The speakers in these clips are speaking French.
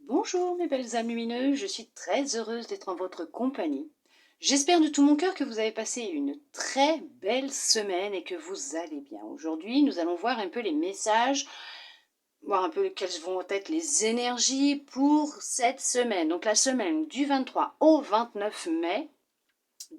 Bonjour mes belles âmes lumineuses, je suis très heureuse d'être en votre compagnie. J'espère de tout mon cœur que vous avez passé une très belle semaine et que vous allez bien. Aujourd'hui, nous allons voir un peu les messages, voir un peu quelles vont être les énergies pour cette semaine. Donc la semaine du 23 au 29 mai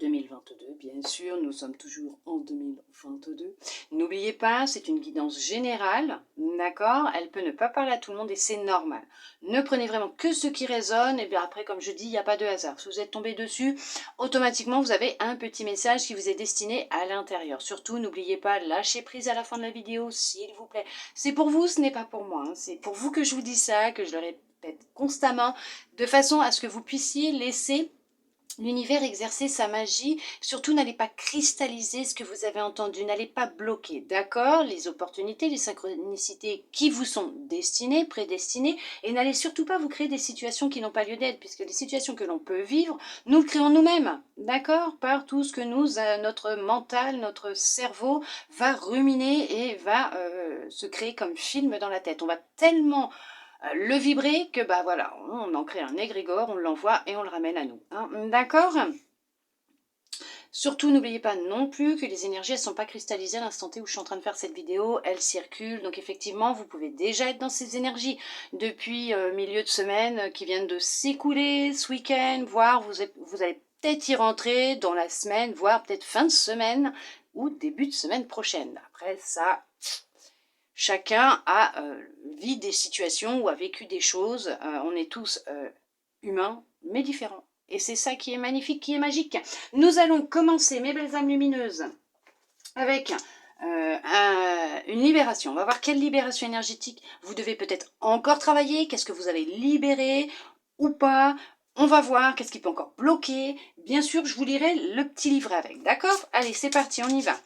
2022, bien sûr, nous sommes toujours en 2022. N'oubliez pas, c'est une guidance générale, d'accord? Elle peut ne pas parler à tout le monde et c'est normal. Ne prenez vraiment que ce qui résonne, et bien après, comme je dis, il n'y a pas de hasard. Si vous êtes tombé dessus, automatiquement, vous avez un petit message qui vous est destiné à l'intérieur. Surtout, n'oubliez pas, lâchez prise à la fin de la vidéo, s'il vous plaît. C'est pour vous, ce n'est pas pour moi. Hein. C'est pour vous que je vous dis ça, que je le répète constamment, de façon à ce que vous puissiez laisser l'univers exercer sa magie. Surtout, n'allez pas cristalliser ce que vous avez entendu, n'allez pas bloquer, d'accord? Les opportunités, les synchronicités qui vous sont destinées, prédestinées, et n'allez surtout pas vous créer des situations qui n'ont pas lieu d'être, puisque les situations que l'on peut vivre, nous le créons nous-mêmes, d'accord? Par tout ce que notre mental, notre cerveau va ruminer et va se créer comme film dans la tête. On va tellement le vibrer que bah voilà, on en crée un égrégore, on l'envoie et on le ramène à nous. Hein, d'accord? Surtout, n'oubliez pas non plus que les énergies, elles ne sont pas cristallisées à l'instant T où je suis en train de faire cette vidéo, elles circulent. Donc effectivement, vous pouvez déjà être dans ces énergies depuis milieu de semaine qui viennent de s'écouler ce week-end, voire vous allez peut-être y rentrer dans la semaine, voire peut-être fin de semaine ou début de semaine prochaine. Après, ça, chacun vit des situations ou a vécu des choses. On est tous humains, mais différents. Et c'est ça qui est magnifique, qui est magique. Nous allons commencer, mes belles âmes lumineuses, avec une libération. On va voir quelle libération énergétique vous devez peut-être encore travailler. Qu'est-ce que vous avez libéré ou pas. On va voir qu'est-ce qui peut encore bloquer. Bien sûr, je vous lirai le petit livret avec. D'accord? Allez, c'est parti, on y va.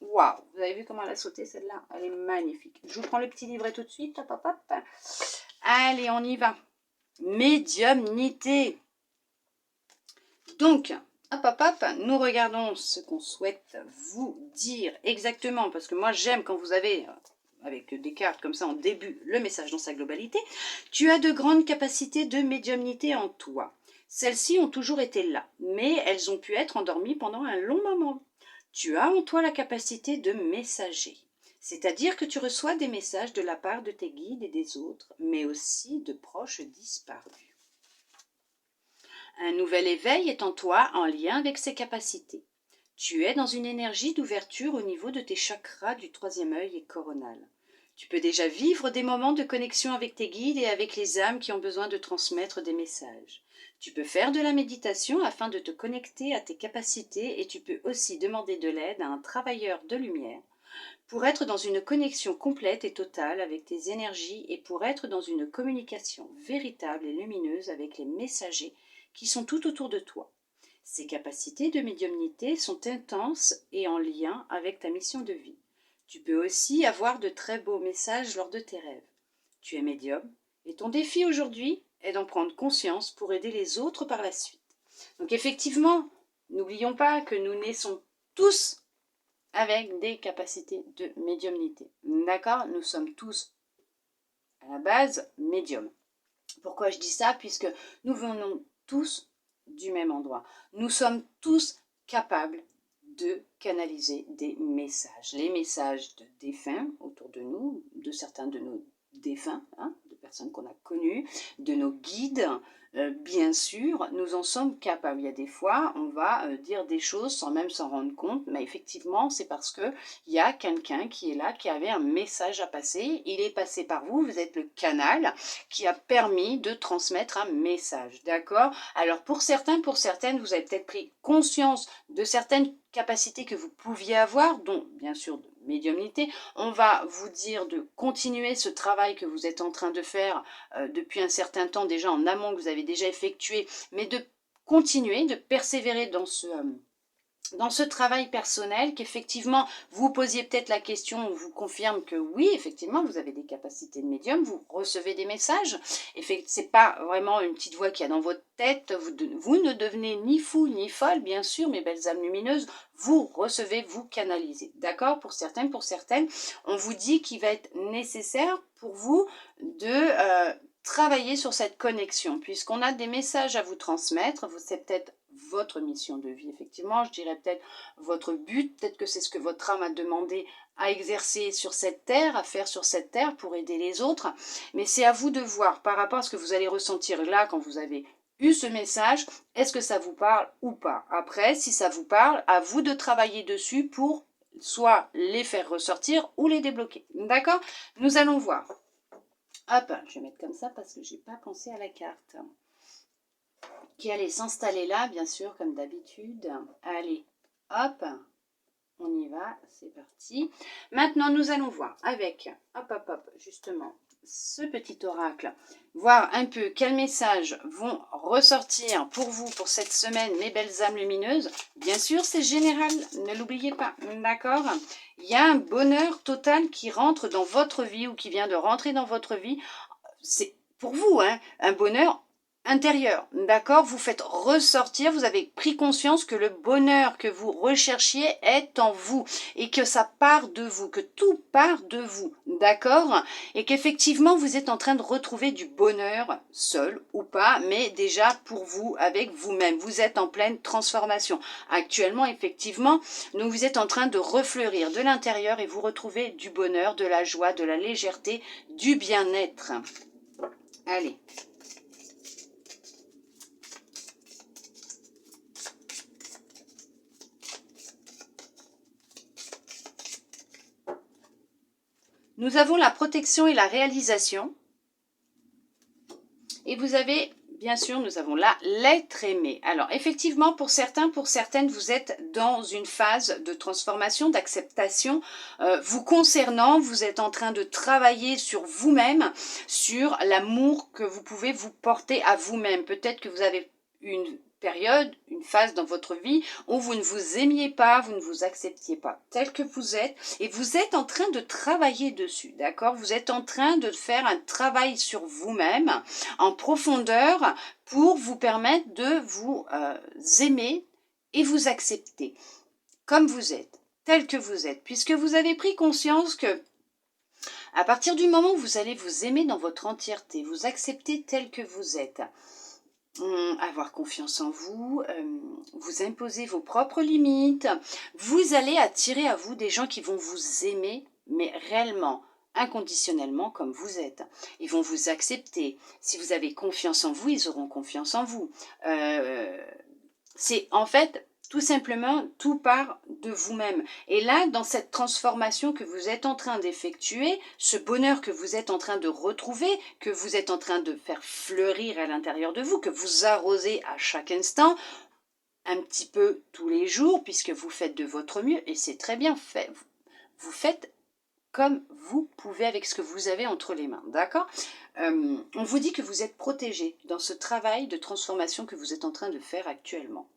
Waouh, vous avez vu comment elle a sauté celle-là? Elle est magnifique. Je vous prends le petit livret tout de suite. Hop, hop, hop. Allez, on y va. Médiumnité. Donc, hop, hop, hop, nous regardons ce qu'on souhaite vous dire exactement. Parce que moi, j'aime quand vous avez, avec des cartes comme ça en début, le message dans sa globalité. Tu as de grandes capacités de médiumnité en toi. Celles-ci ont toujours été là, mais elles ont pu être endormies pendant un long moment. Tu as en toi la capacité de messager, c'est-à-dire que tu reçois des messages de la part de tes guides et des autres, mais aussi de proches disparus. Un nouvel éveil est en toi en lien avec ces capacités. Tu es dans une énergie d'ouverture au niveau de tes chakras du troisième œil et coronal. Tu peux déjà vivre des moments de connexion avec tes guides et avec les âmes qui ont besoin de transmettre des messages. Tu peux faire de la méditation afin de te connecter à tes capacités et tu peux aussi demander de l'aide à un travailleur de lumière pour être dans une connexion complète et totale avec tes énergies et pour être dans une communication véritable et lumineuse avec les messagers qui sont tout autour de toi. Ces capacités de médiumnité sont intenses et en lien avec ta mission de vie. Tu peux aussi avoir de très beaux messages lors de tes rêves. Tu es médium et ton défi aujourd'hui est d'en prendre conscience pour aider les autres par la suite. Donc effectivement, n'oublions pas que nous naissons tous avec des capacités de médiumnité. D'accord? Nous sommes tous à la base médiums. Pourquoi je dis ça? Puisque nous venons tous du même endroit. Nous sommes tous capables de canaliser des messages. Les messages de défunts autour de nous, de certains de nos défunts, hein, de personnes qu'on a connues, de nos guides, bien sûr, nous en sommes capables. Il y a des fois, on va dire des choses sans même s'en rendre compte, mais effectivement, c'est parce qu'il y a quelqu'un qui est là, qui avait un message à passer. Il est passé par vous, vous êtes le canal qui a permis de transmettre un message, d'accord? Alors pour certains, pour certaines, vous avez peut-être pris conscience de certaines capacités que vous pouviez avoir, dont bien sûr de médiumnité. On va vous dire de continuer ce travail que vous êtes en train de faire depuis un certain temps déjà en amont, que vous avez déjà effectué, mais de continuer, de persévérer dans ce travail personnel, qu'effectivement, vous posiez peut-être la question, on vous confirme que oui, effectivement, vous avez des capacités de médium, vous recevez des messages, c'est pas vraiment une petite voix qu'il y a dans votre tête, vous ne devenez ni fou ni folle, bien sûr, mes belles âmes lumineuses, vous recevez, vous canalisez, d'accord? Pour certains, pour certaines, on vous dit qu'il va être nécessaire pour vous de travailler sur cette connexion, puisqu'on a des messages à vous transmettre. C'est peut-être votre mission de vie, effectivement. Je dirais peut-être votre but. Peut-être que c'est ce que votre âme a demandé à exercer sur cette terre, à faire sur cette terre pour aider les autres. Mais c'est à vous de voir par rapport à ce que vous allez ressentir là quand vous avez eu ce message. Est-ce que ça vous parle ou pas? Après, si ça vous parle, à vous de travailler dessus pour soit les faire ressortir ou les débloquer. D'accord? Nous allons voir. Hop, je vais mettre comme ça parce que j'ai pas pensé à la carte. Qui allait s'installer là, bien sûr, comme d'habitude. Allez, hop, on y va, c'est parti. Maintenant, nous allons voir avec, hop, justement, ce petit oracle, voir un peu quels messages vont ressortir pour vous pour cette semaine, mes belles âmes lumineuses. Bien sûr, c'est général, ne l'oubliez pas, d'accord? Il y a un bonheur total qui rentre dans votre vie ou qui vient de rentrer dans votre vie. C'est pour vous, hein, un bonheur intérieur, d'accord? Vous faites ressortir, vous avez pris conscience que le bonheur que vous recherchiez est en vous et que ça part de vous, que tout part de vous, d'accord? Et qu'effectivement, vous êtes en train de retrouver du bonheur, seul ou pas, mais déjà pour vous, avec vous-même. Vous êtes en pleine transformation. Actuellement, effectivement, donc vous êtes en train de refleurir de l'intérieur et vous retrouvez du bonheur, de la joie, de la légèreté, du bien-être. Allez. Nous avons la protection et la réalisation. Et vous avez, bien sûr, nous avons là l'être aimé. Alors, effectivement, pour certains, pour certaines, vous êtes dans une phase de transformation, d'acceptation vous concernant. Vous êtes en train de travailler sur vous-même, sur l'amour que vous pouvez vous porter à vous-même. Peut-être que vous avez une période, une phase dans votre vie où vous ne vous aimiez pas, vous ne vous acceptiez pas tel que vous êtes et vous êtes en train de travailler dessus, d'accord? Vous êtes en train de faire un travail sur vous-même en profondeur pour vous permettre de vous aimer et vous accepter comme vous êtes, tel que vous êtes, puisque vous avez pris conscience que à partir du moment où vous allez vous aimer dans votre entièreté, vous accepter tel que vous êtes, avoir confiance en vous, vous imposer vos propres limites, vous allez attirer à vous des gens qui vont vous aimer, mais réellement, inconditionnellement comme vous êtes. Ils vont vous accepter. Si vous avez confiance en vous, ils auront confiance en vous. C'est en fait tout simplement, tout part de vous-même. Et là, dans cette transformation que vous êtes en train d'effectuer, ce bonheur que vous êtes en train de retrouver, que vous êtes en train de faire fleurir à l'intérieur de vous, que vous arrosez à chaque instant, un petit peu tous les jours, puisque vous faites de votre mieux, et c'est très bien fait. Vous faites comme vous pouvez avec ce que vous avez entre les mains, d'accord? On vous dit que vous êtes protégé dans ce travail de transformation que vous êtes en train de faire actuellement.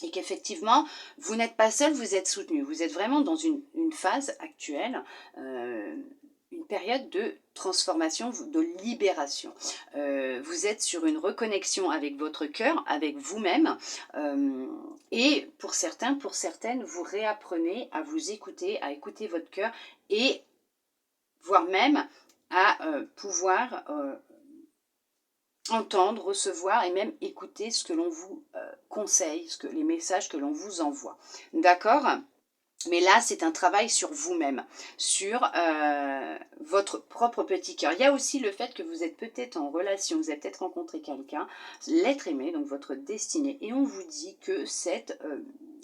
Et qu'effectivement, vous n'êtes pas seul, vous êtes soutenu. Vous êtes vraiment dans une phase actuelle, une période de transformation, de libération. Vous êtes sur une reconnexion avec votre cœur, avec vous-même. Et pour certains, pour certaines, vous réapprenez à vous écouter, à écouter votre cœur et voire même à pouvoir entendre, recevoir et même écouter ce que l'on vous conseille, les messages que l'on vous envoie. D'accord ? Mais là, c'est un travail sur vous-même, sur votre propre petit cœur. Il y a aussi le fait que vous êtes peut-être en relation, vous avez peut-être rencontré quelqu'un, l'être aimé, donc votre destinée, et on vous dit que cette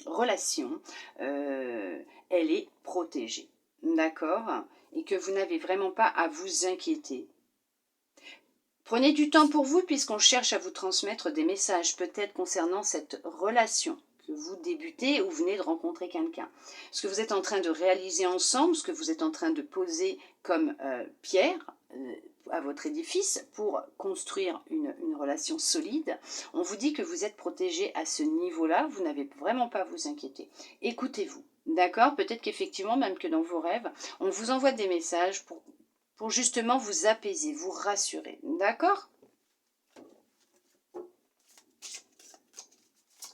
relation, elle est protégée. D'accord ? Et que vous n'avez vraiment pas à vous inquiéter. Prenez du temps pour vous puisqu'on cherche à vous transmettre des messages peut-être concernant cette relation que vous débutez ou venez de rencontrer quelqu'un. Ce que vous êtes en train de réaliser ensemble, ce que vous êtes en train de poser comme pierre à votre édifice pour construire une relation solide, on vous dit que vous êtes protégé à ce niveau-là, vous n'avez vraiment pas à vous inquiéter. Écoutez-vous, d'accord? Peut-être qu'effectivement, même que dans vos rêves, on vous envoie des messages pour justement vous apaiser, vous rassurer. D'accord?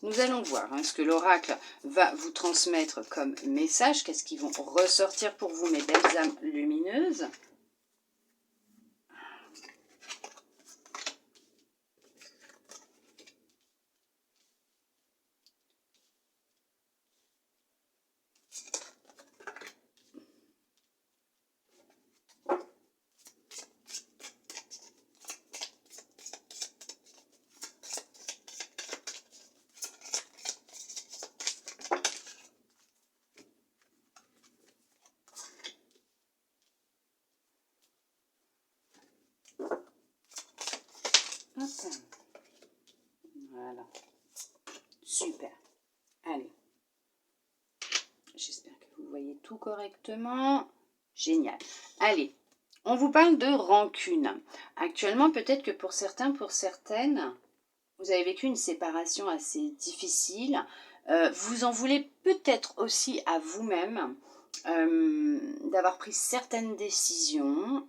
Nous allons voir ce que l'oracle va vous transmettre comme message. Qu'est-ce qu'ils vont ressortir pour vous, mes belles âmes lumineuses? Voilà. Super. Allez. J'espère que vous voyez tout correctement. Génial. Allez, on vous parle de rancune. Actuellement, peut-être que pour certains, pour certaines, vous avez vécu une séparation assez difficile. Vous en voulez peut-être aussi à vous-même d'avoir pris certaines décisions.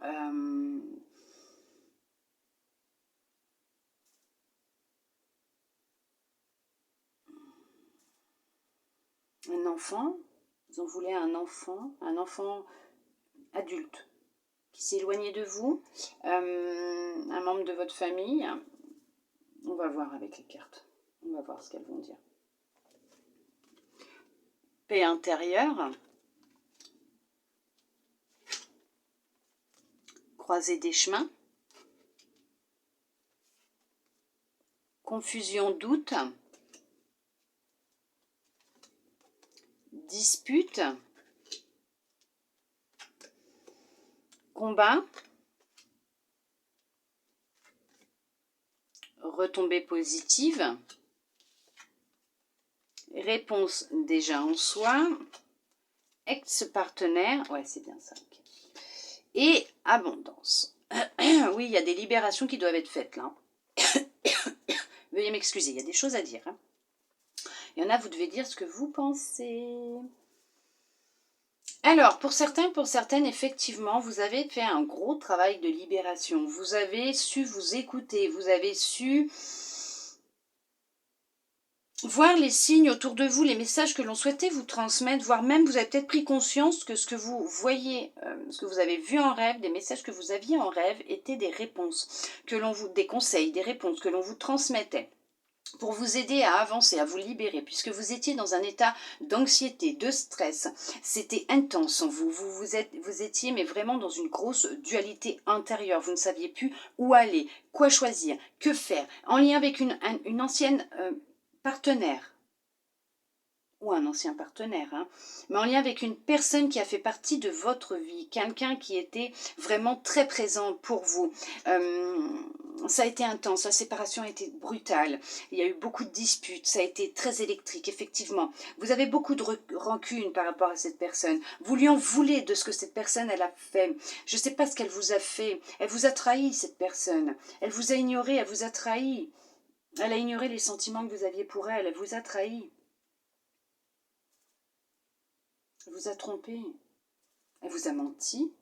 Un enfant, vous en voulez un enfant adulte qui s'est éloigné de vous, un membre de votre famille. On va voir avec les cartes. On va voir ce qu'elles vont dire. Paix intérieure. Croisée des chemins. Confusion, doute. Dispute. Combat. Retombée positive. Réponse déjà en soi. Ex-partenaire. Ouais, c'est bien ça. Okay. Et abondance. Oui, il y a des libérations qui doivent être faites là. Veuillez m'excuser, il y a des choses à dire. Hein. Il y en a, vous devez dire ce que vous pensez. Alors, pour certains, pour certaines, effectivement, vous avez fait un gros travail de libération. Vous avez su vous écouter, vous avez su voir les signes autour de vous, les messages que l'on souhaitait vous transmettre, voire même vous avez peut-être pris conscience que ce que vous voyez, ce que vous avez vu en rêve, des messages que vous aviez en rêve étaient des réponses, que l'on vous, des conseils, des réponses que l'on vous transmettait pour vous aider à avancer, à vous libérer, puisque vous étiez dans un état d'anxiété, de stress. C'était intense en vous. Vous étiez mais vraiment dans une grosse dualité intérieure. Vous ne saviez plus où aller, quoi choisir, que faire, en lien avec une ancienne partenaire, ou un ancien partenaire, hein, mais en lien avec une personne qui a fait partie de votre vie, quelqu'un qui était vraiment très présent pour vous. Ça a été intense, la séparation a été brutale, il y a eu beaucoup de disputes, ça a été très électrique, effectivement. Vous avez beaucoup de rancune par rapport à cette personne. Vous lui en voulez de ce que cette personne elle a fait. Je ne sais pas ce qu'elle vous a fait. Elle vous a trahi, cette personne. Elle vous a ignoré, elle vous a trahi. Elle a ignoré les sentiments que vous aviez pour elle. Elle vous a trahi. Elle vous a trompé. Elle vous a menti.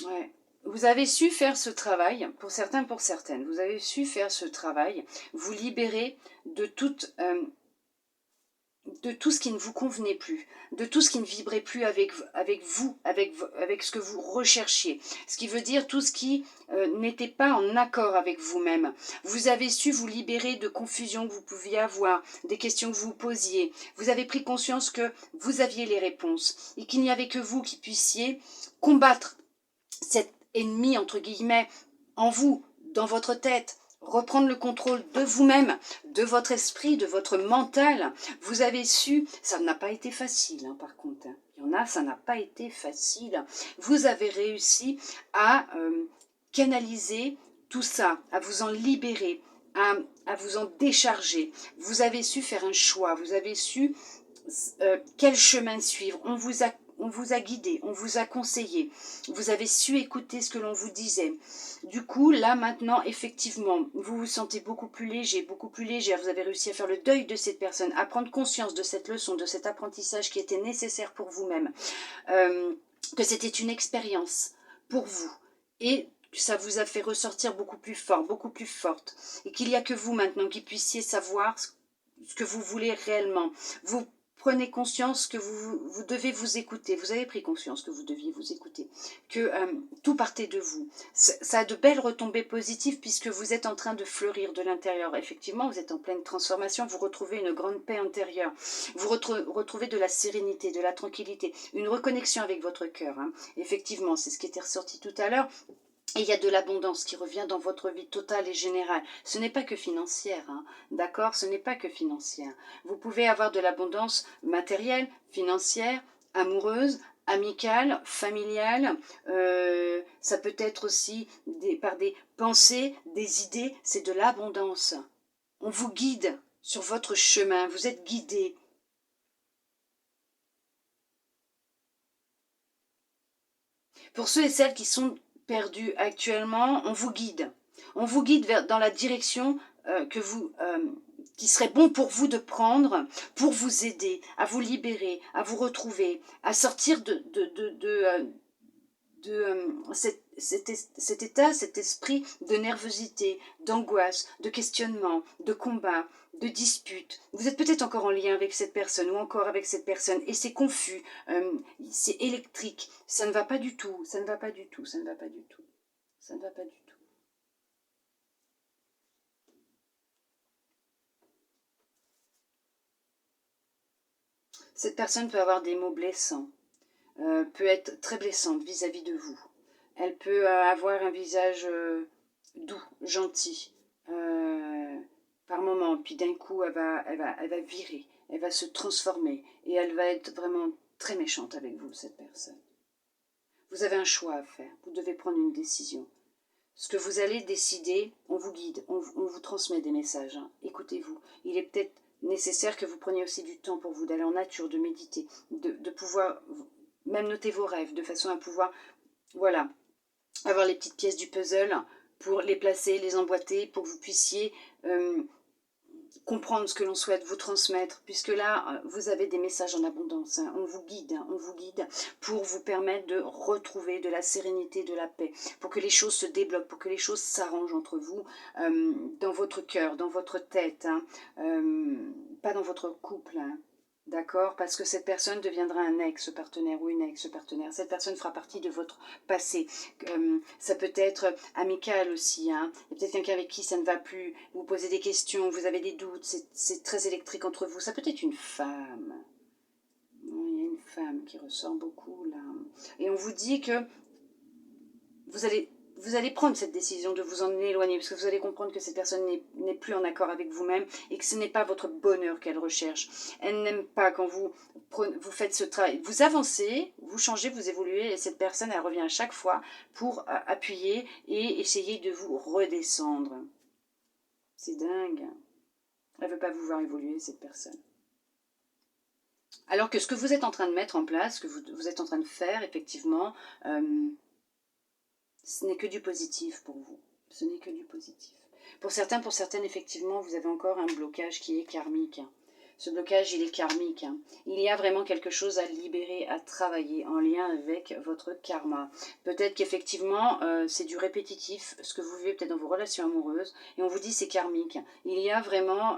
Ouais. Vous avez su faire ce travail, pour certains, pour certaines. Vous avez su faire ce travail, vous libérer de de tout ce qui ne vous convenait plus, de tout ce qui ne vibrait plus avec vous, avec ce que vous recherchiez. Ce qui veut dire tout ce qui n'était pas en accord avec vous-même. Vous avez su vous libérer de confusion que vous pouviez avoir, des questions que vous posiez. Vous avez pris conscience que vous aviez les réponses et qu'il n'y avait que vous qui puissiez combattre cet ennemi, entre guillemets, en vous, dans votre tête. Reprendre le contrôle de vous-même, de votre esprit, de votre mental. Vous avez su, ça n'a pas été facile hein, par contre. Hein. Il y en a, ça n'a pas été facile. Vous avez réussi à canaliser tout ça, à vous en libérer, à vous en décharger. Vous avez su faire un choix, vous avez su quel chemin suivre. On vous a guidé, on vous a conseillé, vous avez su écouter ce que l'on vous disait. Du coup, là maintenant, effectivement, vous vous sentez beaucoup plus léger, beaucoup plus légère. Vous avez réussi à faire le deuil de cette personne, à prendre conscience de cette leçon, de cet apprentissage qui était nécessaire pour vous-même, que c'était une expérience pour vous. Et ça vous a fait ressortir beaucoup plus fort, beaucoup plus forte. Et qu'il n'y a que vous maintenant qui puissiez savoir ce que vous voulez réellement. Vous prenez conscience que vous devez vous écouter. Vous avez pris conscience que vous deviez vous écouter. Que tout partait de vous. Ça a de belles retombées positives puisque vous êtes en train de fleurir de l'intérieur. Effectivement, vous êtes en pleine transformation. Vous retrouvez une grande paix intérieure. Vous retrouvez de la sérénité, de la tranquillité. Une reconnexion avec votre cœur. Hein. Effectivement, c'est ce qui était ressorti tout à l'heure. Et il y a de l'abondance qui revient dans votre vie totale et générale. Ce n'est pas que financière, hein, d'accord? Ce n'est pas que financière. Vous pouvez avoir de l'abondance matérielle, financière, amoureuse, amicale, familiale. Ça peut être aussi par des pensées, des idées. C'est de l'abondance. On vous guide sur votre chemin. Vous êtes guidé. Pour ceux et celles qui sont perdus actuellement, on vous guide. On vous guide dans la direction qui serait bon pour vous de prendre, pour vous aider, à vous libérer, à vous retrouver, à sortir cet état, cet esprit de nervosité, d'angoisse, de questionnement, de combat, de dispute. Vous êtes peut-être encore en lien avec cette personne ou encore avec cette personne et c'est confus, c'est électrique, ça ne va pas du tout, ça ne va pas du tout, ça ne va pas du tout, ça ne va pas du tout. Cette personne peut avoir des mots blessants, peut être très blessante vis-à-vis de vous. Elle peut avoir un visage doux, gentil, par moment. Puis d'un coup, elle va virer, elle va se transformer et elle va être vraiment très méchante avec vous, cette personne. Vous avez un choix à faire, vous devez prendre une décision. Ce que vous allez décider, on vous guide, on vous transmet des messages. Hein. Écoutez-vous, il est peut-être nécessaire que vous preniez aussi du temps pour vous, d'aller en nature, de méditer, de pouvoir même noter vos rêves, de façon à pouvoir, voilà, avoir les petites pièces du puzzle pour les placer, les emboîter, pour que vous puissiez comprendre ce que l'on souhaite vous transmettre, puisque là, vous avez des messages en abondance. Hein. On vous guide pour vous permettre de retrouver de la sérénité, de la paix, pour que les choses se débloquent, pour que les choses s'arrangent entre vous, dans votre cœur, dans votre tête, hein, pas dans votre couple. Hein. D'accord? Parce que cette personne deviendra un ex-partenaire ou une ex-partenaire. Cette personne fera partie de votre passé. Ça peut être amical aussi. Hein? Il y a peut-être quelqu'un avec qui ça ne va plus. Vous posez des questions, vous avez des doutes. C'est très électrique entre vous. Ça peut être une femme. Il y a une femme qui ressort beaucoup là. Et on vous dit que vous allez prendre cette décision de vous en éloigner parce que vous allez comprendre que cette personne n'est plus en accord avec vous-même et que ce n'est pas votre bonheur qu'elle recherche. Elle n'aime pas quand vous faites ce travail. Vous avancez, vous changez, vous évoluez et cette personne, elle revient à chaque fois pour appuyer et essayer de vous redescendre. C'est dingue. Elle ne veut pas vous voir évoluer, cette personne. Alors que ce que vous êtes en train de mettre en place, ce que vous êtes en train de faire, effectivement, ce n'est que du positif pour vous. Ce n'est que du positif. Pour certains, pour certaines, effectivement, vous avez encore un blocage qui est karmique. Ce blocage, il est karmique. Il y a vraiment quelque chose à libérer, à travailler en lien avec votre karma. Peut-être qu'effectivement, c'est du répétitif, ce que vous vivez peut-être dans vos relations amoureuses, et on vous dit c'est karmique. Il y a vraiment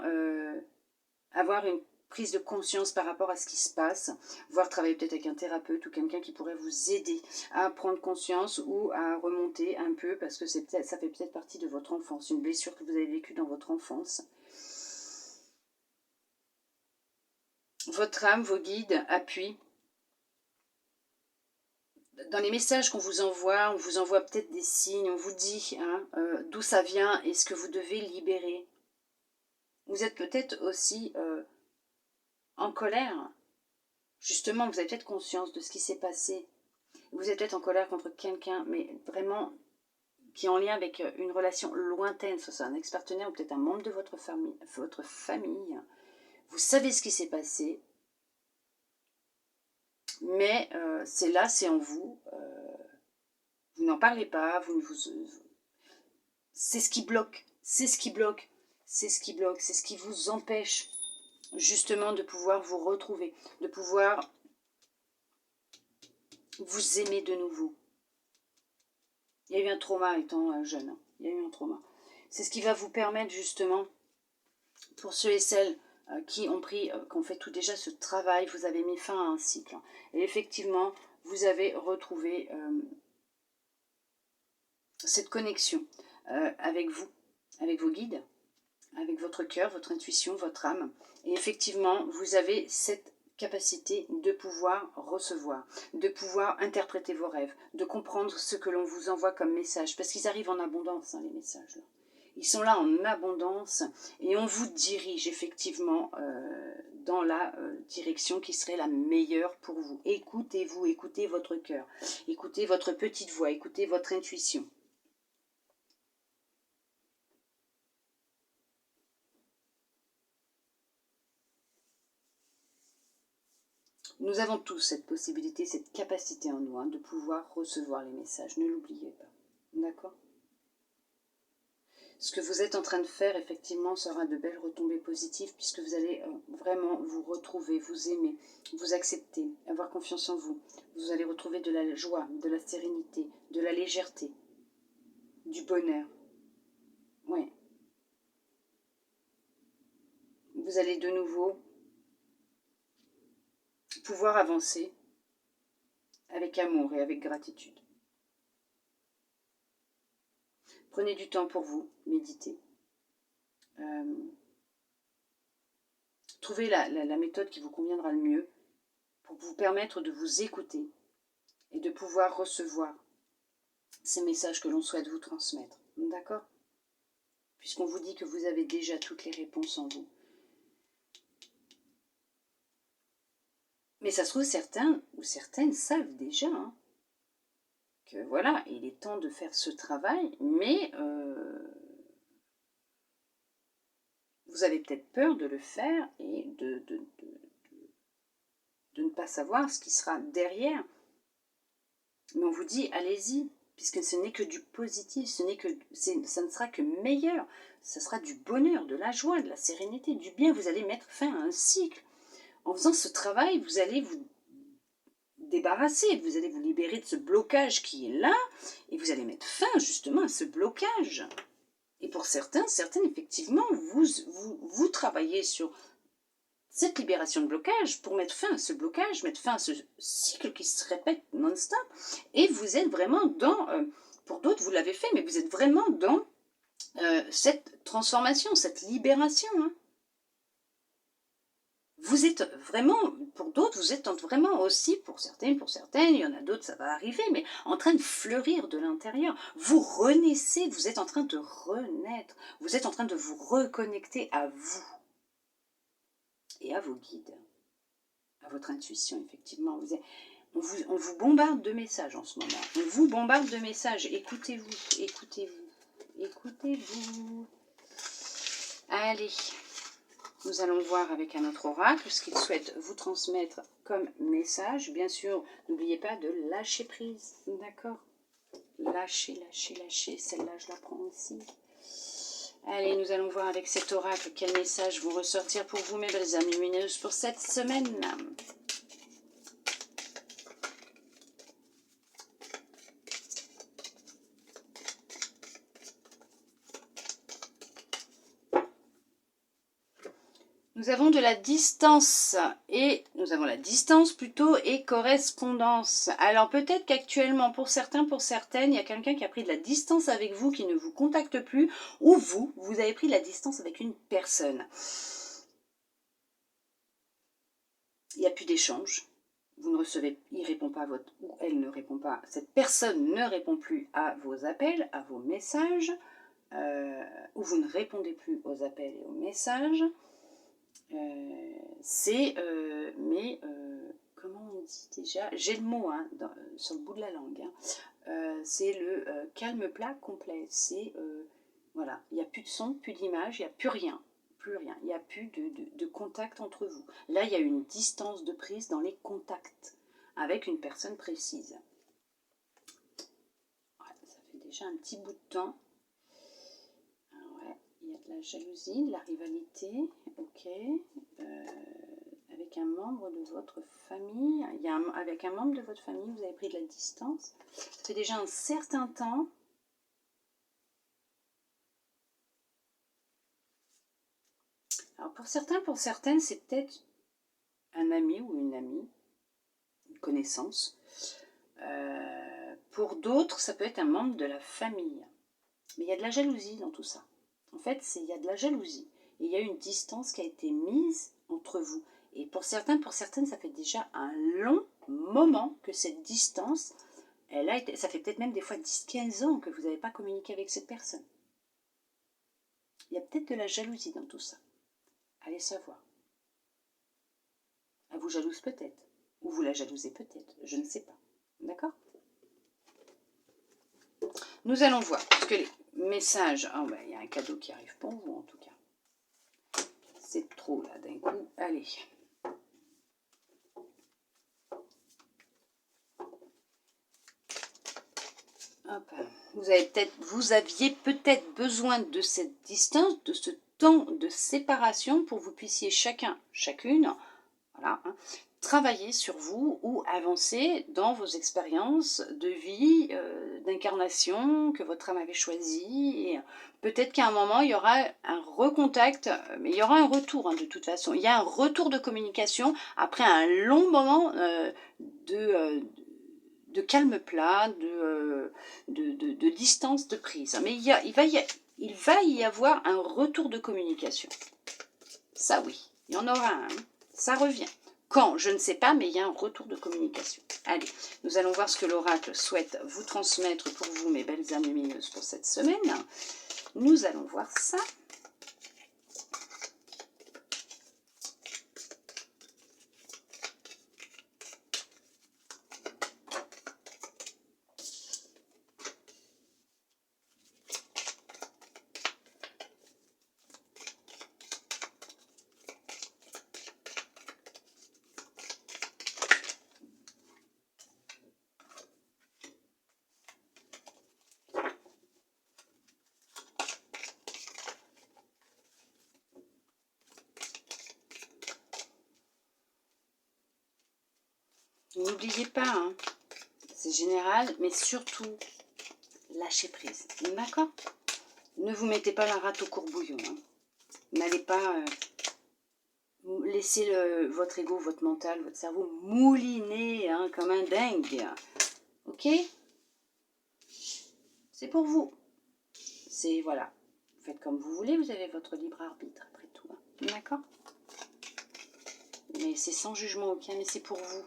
avoir une prise de conscience par rapport à ce qui se passe, voire travailler peut-être avec un thérapeute ou quelqu'un qui pourrait vous aider à prendre conscience ou à remonter un peu parce que ça fait peut-être partie de votre enfance, une blessure que vous avez vécue dans votre enfance. Votre âme, vos guides, appuient. Dans les messages qu'on vous envoie, on vous envoie peut-être des signes, on vous dit hein, d'où ça vient et ce que vous devez libérer. Vous êtes peut-être aussi en colère. Justement, vous avez peut-être conscience de ce qui s'est passé. Vous êtes peut-être en colère contre quelqu'un, mais vraiment qui est en lien avec une relation lointaine, soit un ex-partenaire ou peut-être un membre de votre famille. Vous savez ce qui s'est passé, mais c'est là, c'est en vous. Vous n'en parlez pas, c'est ce qui bloque, c'est ce qui bloque, c'est ce qui bloque, c'est ce qui vous empêche justement de pouvoir vous retrouver, de pouvoir vous aimer de nouveau. Il y a eu un trauma étant jeune, il y a eu un trauma. C'est ce qui va vous permettre justement, pour ceux et celles qui ont fait tout déjà ce travail, vous avez mis fin à un cycle. Et effectivement, vous avez retrouvé cette connexion avec vous, avec vos guides, avec votre cœur, votre intuition, votre âme. Et effectivement, vous avez cette capacité de pouvoir recevoir, de pouvoir interpréter vos rêves, de comprendre ce que l'on vous envoie comme message, parce qu'ils arrivent en abondance, hein, les messages. Là. Ils sont là en abondance et on vous dirige effectivement dans la direction qui serait la meilleure pour vous. Écoutez-vous, écoutez votre cœur, écoutez votre petite voix, écoutez votre intuition. Nous avons tous cette possibilité, cette capacité en nous, hein, de pouvoir recevoir les messages. Ne l'oubliez pas. D'accord ? Ce que vous êtes en train de faire, effectivement, sera de belles retombées positives puisque vous allez vraiment vous retrouver, vous aimer, vous accepter, avoir confiance en vous. Vous allez retrouver de la joie, de la sérénité, de la légèreté, du bonheur. Oui. Vous allez de nouveau pouvoir avancer avec amour et avec gratitude. Prenez du temps pour vous, méditez. Trouvez la méthode qui vous conviendra le mieux pour vous permettre de vous écouter et de pouvoir recevoir ces messages que l'on souhaite vous transmettre. D'accord ? Puisqu'on vous dit que vous avez déjà toutes les réponses en vous. Mais ça se trouve, certains ou certaines savent déjà que voilà, il est temps de faire ce travail, mais vous avez peut-être peur de le faire et de ne pas savoir ce qui sera derrière. Mais on vous dit, allez-y, puisque ce n'est que du positif, ça ne sera que meilleur. Ça sera du bonheur, de la joie, de la sérénité, du bien. Vous allez mettre fin à un cycle. En faisant ce travail, vous allez vous débarrasser, vous allez vous libérer de ce blocage qui est là, et vous allez mettre fin justement à ce blocage. Et pour certaines, effectivement, vous travaillez sur cette libération de blocage pour mettre fin à ce blocage, mettre fin à ce cycle qui se répète non-stop, et vous êtes vraiment dans, pour d'autres vous l'avez fait, mais vous êtes vraiment dans cette transformation, cette libération. Hein. Vous êtes vraiment, pour d'autres, vous êtes vraiment aussi, pour certaines, il y en a d'autres, ça va arriver, mais en train de fleurir de l'intérieur. Vous renaissez, vous êtes en train de renaître, vous êtes en train de vous reconnecter à vous et à vos guides, à votre intuition, effectivement. On vous bombarde de messages en ce moment. On vous bombarde de messages. Écoutez-vous, écoutez-vous, écoutez-vous. Allez. Nous allons voir avec un autre oracle ce qu'il souhaite vous transmettre comme message. Bien sûr, n'oubliez pas de lâcher prise, d'accord ? Lâchez, lâchez, lâchez. Celle-là, je la prends aussi. Allez, nous allons voir avec cet oracle quels messages vont ressortir pour vous, mes belles âmes lumineuses, pour cette semaine. Nous avons de la distance et correspondance. Alors peut-être qu'actuellement pour certains, pour certaines, il y a quelqu'un qui a pris de la distance avec vous, qui ne vous contacte plus, ou vous avez pris de la distance avec une personne. Il n'y a plus d'échange. Vous ne recevez, il répond pas à votre, ou elle ne répond pas, cette personne ne répond plus à vos appels, à vos messages, ou vous ne répondez plus aux appels et aux messages. Comment on dit déjà, j'ai le mot sur le bout de la langue, c'est le calme plat complet, c'est voilà, il n'y a plus de son, plus d'image, il n'y a plus rien, il n'y a plus de contact entre vous. Là, il y a une distance de prise dans les contacts avec une personne précise. Ouais, ça fait déjà un petit bout de temps. Il y a de la jalousie, de la rivalité, ok, avec un membre de votre famille, avec un membre de votre famille, vous avez pris de la distance, ça fait déjà un certain temps. Alors pour certains, pour certaines, c'est peut-être un ami ou une amie, une connaissance. Pour d'autres, ça peut être un membre de la famille. Mais il y a de la jalousie dans tout ça. En fait, il y a de la jalousie. Et il y a une distance qui a été mise entre vous. Et pour certains, pour certaines, ça fait déjà un long moment que cette distance, elle a été, ça fait peut-être même des fois 10-15 ans que vous n'avez pas communiqué avec cette personne. Il y a peut-être de la jalousie dans tout ça. Allez savoir. Elle vous jalouse peut-être. Ou vous la jalousez peut-être. Je ne sais pas. D'accord? Nous allons voir. Parce que les messages... Oh, ben, il y a un cadeau qui arrive pour vous, en tout cas. C'est trop, là, d'un coup. Allez. Hop. Vous aviez peut-être besoin de cette distance, de ce temps de séparation pour que vous puissiez chacune, voilà, hein, travailler sur vous ou avancer dans vos expériences de vie, d'incarnation que votre âme avait choisi. Peut-être qu'à un moment, il y aura un recontact, mais il y aura un retour, hein, de toute façon. Il y a un retour de communication après un long moment de calme plat, de distance de prise. Mais il va y avoir un retour de communication. Ça oui, il y en aura un. Ça revient. Quand, je ne sais pas, mais il y a un retour de communication. Allez, nous allons voir ce que l'oracle souhaite vous transmettre pour vous, mes belles âmes lumineuses, pour cette semaine. Nous allons voir ça. N'oubliez pas, hein, c'est général, mais surtout, lâchez prise. D'accord? Ne vous mettez pas la rate au courbouillon. Hein. N'allez pas laisser votre ego, votre mental, votre cerveau mouliner, hein, comme un dingue. Ok? C'est pour vous. C'est, voilà. Faites comme vous voulez, vous avez votre libre arbitre après tout. Hein. D'accord? Mais c'est sans jugement aucun, mais c'est pour vous.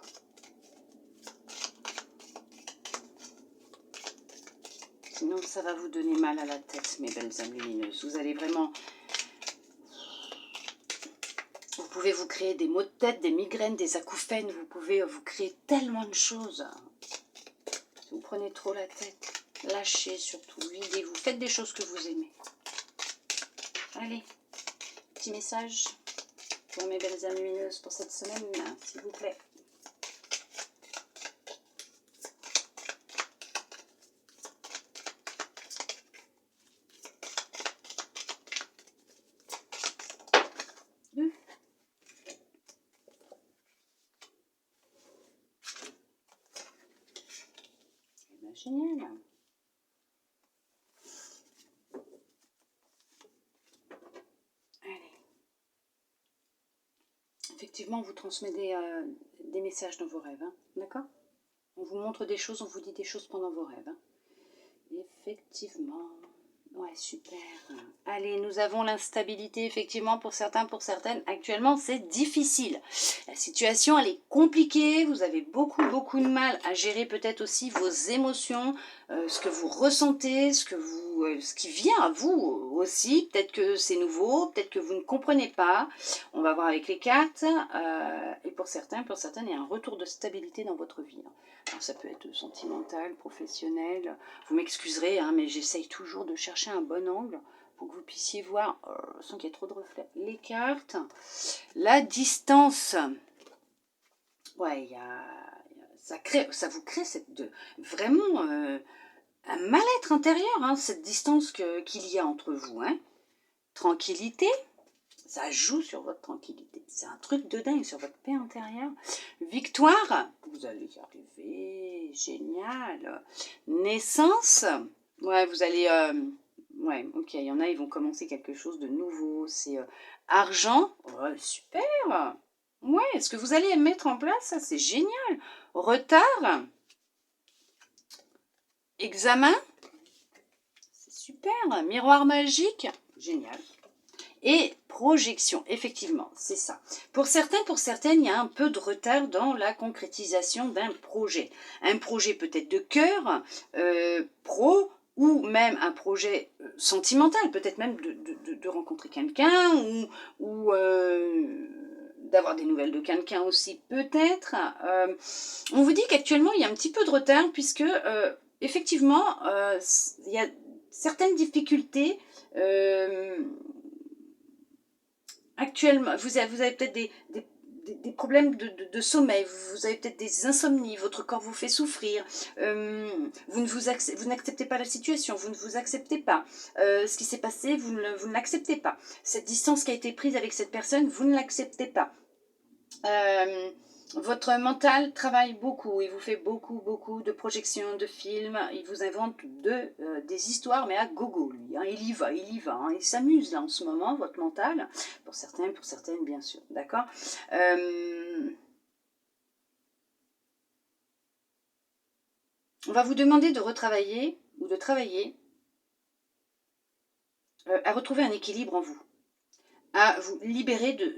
Sinon, ça va vous donner mal à la tête, mes belles âmes lumineuses. Vous allez vraiment... Vous pouvez vous créer des maux de tête, des migraines, des acouphènes. Vous pouvez vous créer tellement de choses. Si vous prenez trop la tête, lâchez surtout, videz-vous. Faites des choses que vous aimez. Allez, petit message pour mes belles âmes lumineuses pour cette semaine, s'il vous plaît. Génial. Allez. Effectivement, on vous transmet des messages dans vos rêves. Hein. D'accord? On vous montre des choses, on vous dit des choses pendant vos rêves. Hein. Effectivement. Ouais, super. Allez, nous avons l'instabilité, effectivement, pour certains, pour certaines. Actuellement, c'est difficile. La situation, elle est compliquée. Vous avez beaucoup de mal à gérer peut-être aussi vos émotions, ce que vous ressentez, ce qui vient à vous aussi. Peut-être que c'est nouveau, peut-être que vous ne comprenez pas. On va voir avec les cartes. Et pour certaines, il y a un retour de stabilité dans votre vie. Alors, ça peut être sentimental, professionnel. Vous m'excuserez, hein, mais j'essaye toujours de chercher un bon angle pour que vous puissiez voir, sans qu'il y ait trop de reflets, les cartes. La distance. Ouais, ça vous crée vraiment un mal-être intérieur, hein, cette distance qu'il y a entre vous. Hein. Tranquillité. Ça joue sur votre tranquillité. C'est un truc de dingue sur votre paix intérieure. Victoire, vous allez y arriver. Génial. Naissance, ouais, vous allez... ouais, ok, il y en a, ils vont commencer quelque chose de nouveau. C'est argent, ouais, super. Ouais, ce que vous allez mettre en place, ça c'est génial. Retard, examen, c'est super. Miroir magique, génial. et projection. Effectivement, c'est ça. Pour certains, pour certaines, il y a un peu de retard dans la concrétisation d'un projet. Un projet peut-être de cœur, pro, ou même un projet sentimental, peut-être même de rencontrer quelqu'un, ou d'avoir des nouvelles de quelqu'un aussi, peut-être. On vous dit qu'actuellement, il y a un petit peu de retard, puisque, effectivement, il y a certaines difficultés. Actuellement, vous avez peut-être des problèmes de sommeil, vous avez peut-être des insomnies, votre corps vous fait souffrir, vous n'acceptez pas la situation, vous ne vous acceptez pas, ce qui s'est passé, vous ne l'acceptez pas. Cette distance qui a été prise avec cette personne, vous ne l'acceptez pas. Votre mental travaille beaucoup, il vous fait beaucoup de projections, de films, il vous invente des histoires, mais à gogo lui, hein, il y va, hein, il s'amuse là en ce moment, votre mental, pour certains, pour certaines bien sûr, d'accord. On va vous demander de retravailler, ou de travailler, à retrouver un équilibre en vous, à vous libérer de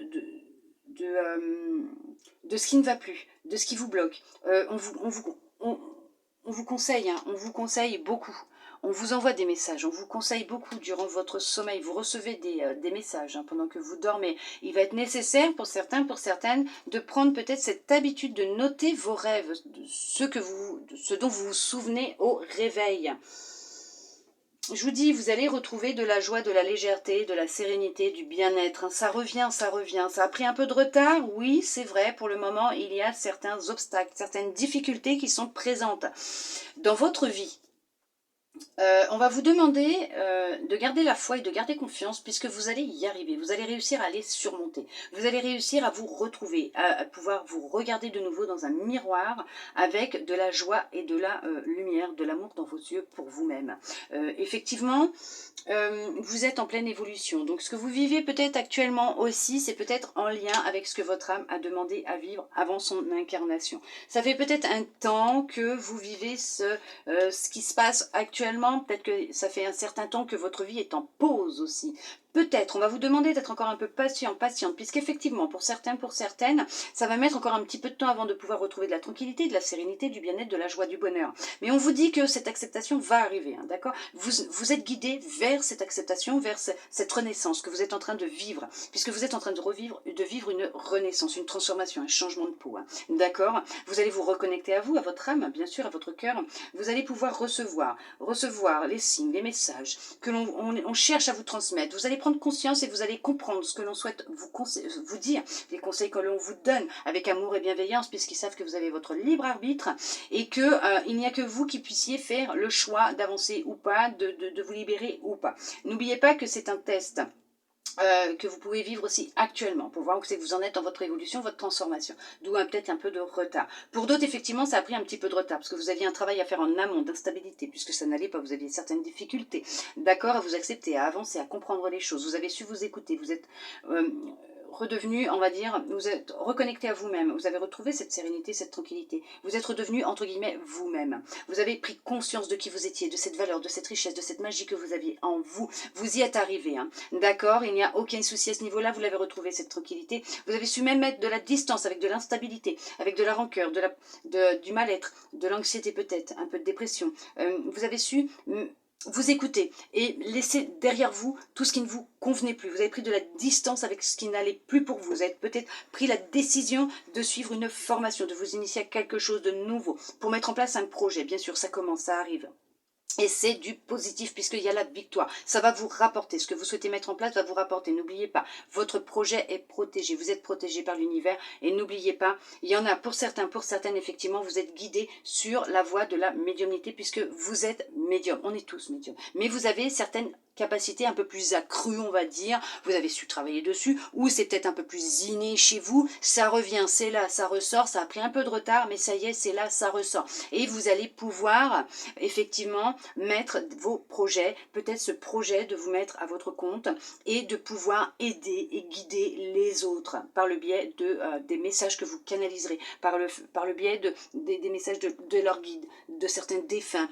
ce qui ne va plus, de ce qui vous bloque. On vous conseille, hein, on vous conseille beaucoup. On vous envoie des messages, on vous conseille beaucoup durant votre sommeil. Vous recevez des messages hein, pendant que vous dormez. Il va être nécessaire pour certains, pour certaines, de prendre peut-être cette habitude de noter vos rêves, ce dont vous vous souvenez au réveil. Je vous dis, vous allez retrouver de la joie, de la légèreté, de la sérénité, du bien-être. Ça revient, ça revient. Ça a pris un peu de retard, oui, c'est vrai. Pour le moment, il y a certains obstacles, certaines difficultés qui sont présentes dans votre vie. On va vous demander de garder la foi et de garder confiance puisque vous allez y arriver, vous allez réussir à les surmonter, vous allez réussir à vous retrouver, à pouvoir vous regarder de nouveau dans un miroir avec de la joie et de la lumière, de l'amour dans vos yeux pour vous-même. Effectivement, vous êtes en pleine évolution, donc ce que vous vivez peut-être actuellement aussi, c'est peut-être en lien avec ce que votre âme a demandé à vivre avant son incarnation. Ça fait peut-être un temps que vous vivez ce qui se passe actuellement, peut-être que ça fait un certain temps que votre vie est en pause aussi. Peut-être, on va vous demander d'être encore un peu patiente, puisqu'effectivement, pour certains, pour certaines, ça va mettre encore un petit peu de temps avant de pouvoir retrouver de la tranquillité, de la sérénité, du bien-être, de la joie, du bonheur. Mais on vous dit que cette acceptation va arriver, hein, d'accord ? Vous êtes guidé vers cette acceptation, vers cette renaissance que vous êtes en train de vivre, puisque vous êtes en train de vivre une renaissance, une transformation, un changement de peau, hein, d'accord ? Vous allez vous reconnecter à vous, à votre âme, bien sûr, à votre cœur. Vous allez pouvoir recevoir les signes, les messages que l'on cherche à vous transmettre. Vous allez prendre conscience et vous allez comprendre ce que l'on souhaite vous dire, les conseils que l'on vous donne avec amour et bienveillance, puisqu'ils savent que vous avez votre libre arbitre et que il n'y a que vous qui puissiez faire le choix d'avancer ou pas, de vous libérer ou pas. N'oubliez pas que c'est un test. Que vous pouvez vivre aussi actuellement pour voir où c'est que vous en êtes dans votre évolution, votre transformation, d'où peut-être un peu de retard. Pour d'autres, effectivement, ça a pris un petit peu de retard parce que vous aviez un travail à faire en amont d'instabilité puisque ça n'allait pas, vous aviez certaines difficultés, d'accord, à vous accepter, à avancer, à comprendre les choses, vous avez su vous écouter, vous êtes redevenu, on va dire, vous êtes reconnecté à vous-même, vous avez retrouvé cette sérénité, cette tranquillité, vous êtes redevenu, entre guillemets, vous-même. Vous avez pris conscience de qui vous étiez, de cette valeur, de cette richesse, de cette magie que vous aviez en vous. Vous y êtes arrivé, hein. D'accord, il n'y a aucun souci à ce niveau-là, vous l'avez retrouvé, cette tranquillité. Vous avez su même mettre de la distance avec de l'instabilité, avec de la rancœur, du mal-être, de l'anxiété peut-être, un peu de dépression. Vous avez su vous écoutez et laissez derrière vous tout ce qui ne vous convenait plus. Vous avez pris de la distance avec ce qui n'allait plus pour vous. Vous avez peut-être pris la décision de suivre une formation, de vous initier à quelque chose de nouveau, pour mettre en place un projet. Bien sûr, ça commence, ça arrive. Et c'est du positif puisqu'il y a la victoire. Ça va vous rapporter. Ce que vous souhaitez mettre en place va vous rapporter. N'oubliez pas, votre projet est protégé. Vous êtes protégé par l'univers. Et n'oubliez pas, il y en a pour certains, pour certaines, effectivement, vous êtes guidés sur la voie de la médiumnité puisque vous êtes médium. On est tous médiums. Mais vous avez certaines capacités un peu plus accrues, on va dire. Vous avez su travailler dessus. Ou c'est peut-être un peu plus inné chez vous. Ça revient, c'est là, ça ressort. Ça a pris un peu de retard, mais ça y est, c'est là, ça ressort. Et vous allez pouvoir, effectivement, mettre vos projets, peut-être ce projet de vous mettre à votre compte et de pouvoir aider et guider les autres par le biais des messages que vous canaliserez, par le biais des messages de leur guide, de certains défunts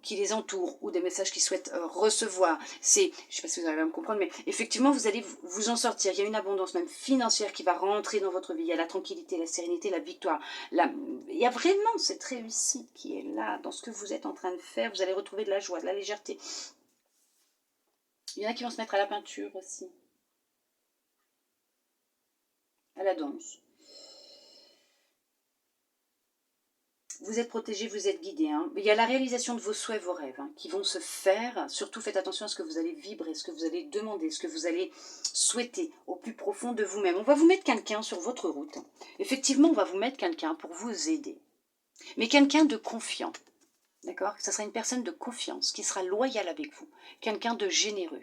qui les entourent ou des messages qu'ils souhaitent recevoir. victoire. C'est, je ne sais pas si vous arrivez à me comprendre, mais effectivement, vous allez vous en sortir. Il y a une abondance même financière qui va rentrer dans votre vie. Il y a la tranquillité, la sérénité, la victoire. Il y a vraiment cette réussite qui est là, dans ce que vous êtes en train de faire. Vous allez retrouver de la joie, de la légèreté. Il y en a qui vont se mettre à la peinture aussi. À la danse. Vous êtes protégé, vous êtes guidé. Hein. Il y a la réalisation de vos souhaits, vos rêves qui vont se faire. Surtout, faites attention à ce que vous allez vibrer, ce que vous allez demander, ce que vous allez souhaiter au plus profond de vous-même. On va vous mettre quelqu'un sur votre route. Effectivement, on va vous mettre quelqu'un pour vous aider. Mais quelqu'un de confiant. D'accord? Ça sera une personne de confiance qui sera loyale avec vous. Quelqu'un de généreux,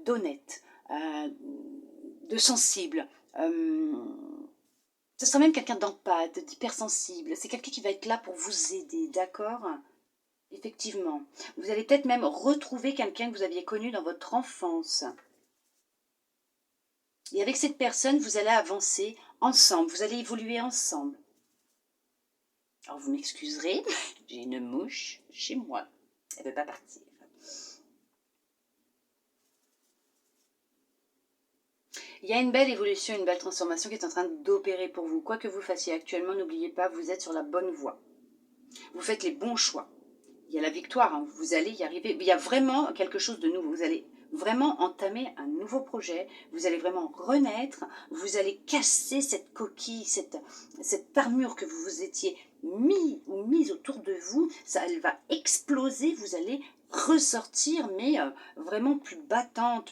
d'honnête, de sensible. Ce sera même quelqu'un d'empathe, d'hypersensible. C'est quelqu'un qui va être là pour vous aider, d'accord? Effectivement. Vous allez peut-être même retrouver quelqu'un que vous aviez connu dans votre enfance. Et avec cette personne, vous allez avancer ensemble. Vous allez évoluer ensemble. Alors vous m'excuserez, j'ai une mouche chez moi. Elle ne veut pas partir. Il y a une belle évolution, une belle transformation qui est en train d'opérer pour vous. Quoi que vous fassiez actuellement, n'oubliez pas, vous êtes sur la bonne voie. Vous faites les bons choix. Il y a la victoire, hein, vous allez y arriver. Il y a vraiment quelque chose de nouveau. Vous allez vraiment entamer un nouveau projet. Vous allez vraiment renaître. Vous allez casser cette coquille, cette armure que vous vous étiez mise autour de vous. Ça, elle va exploser. Vous allez ressortir, mais vraiment plus battant,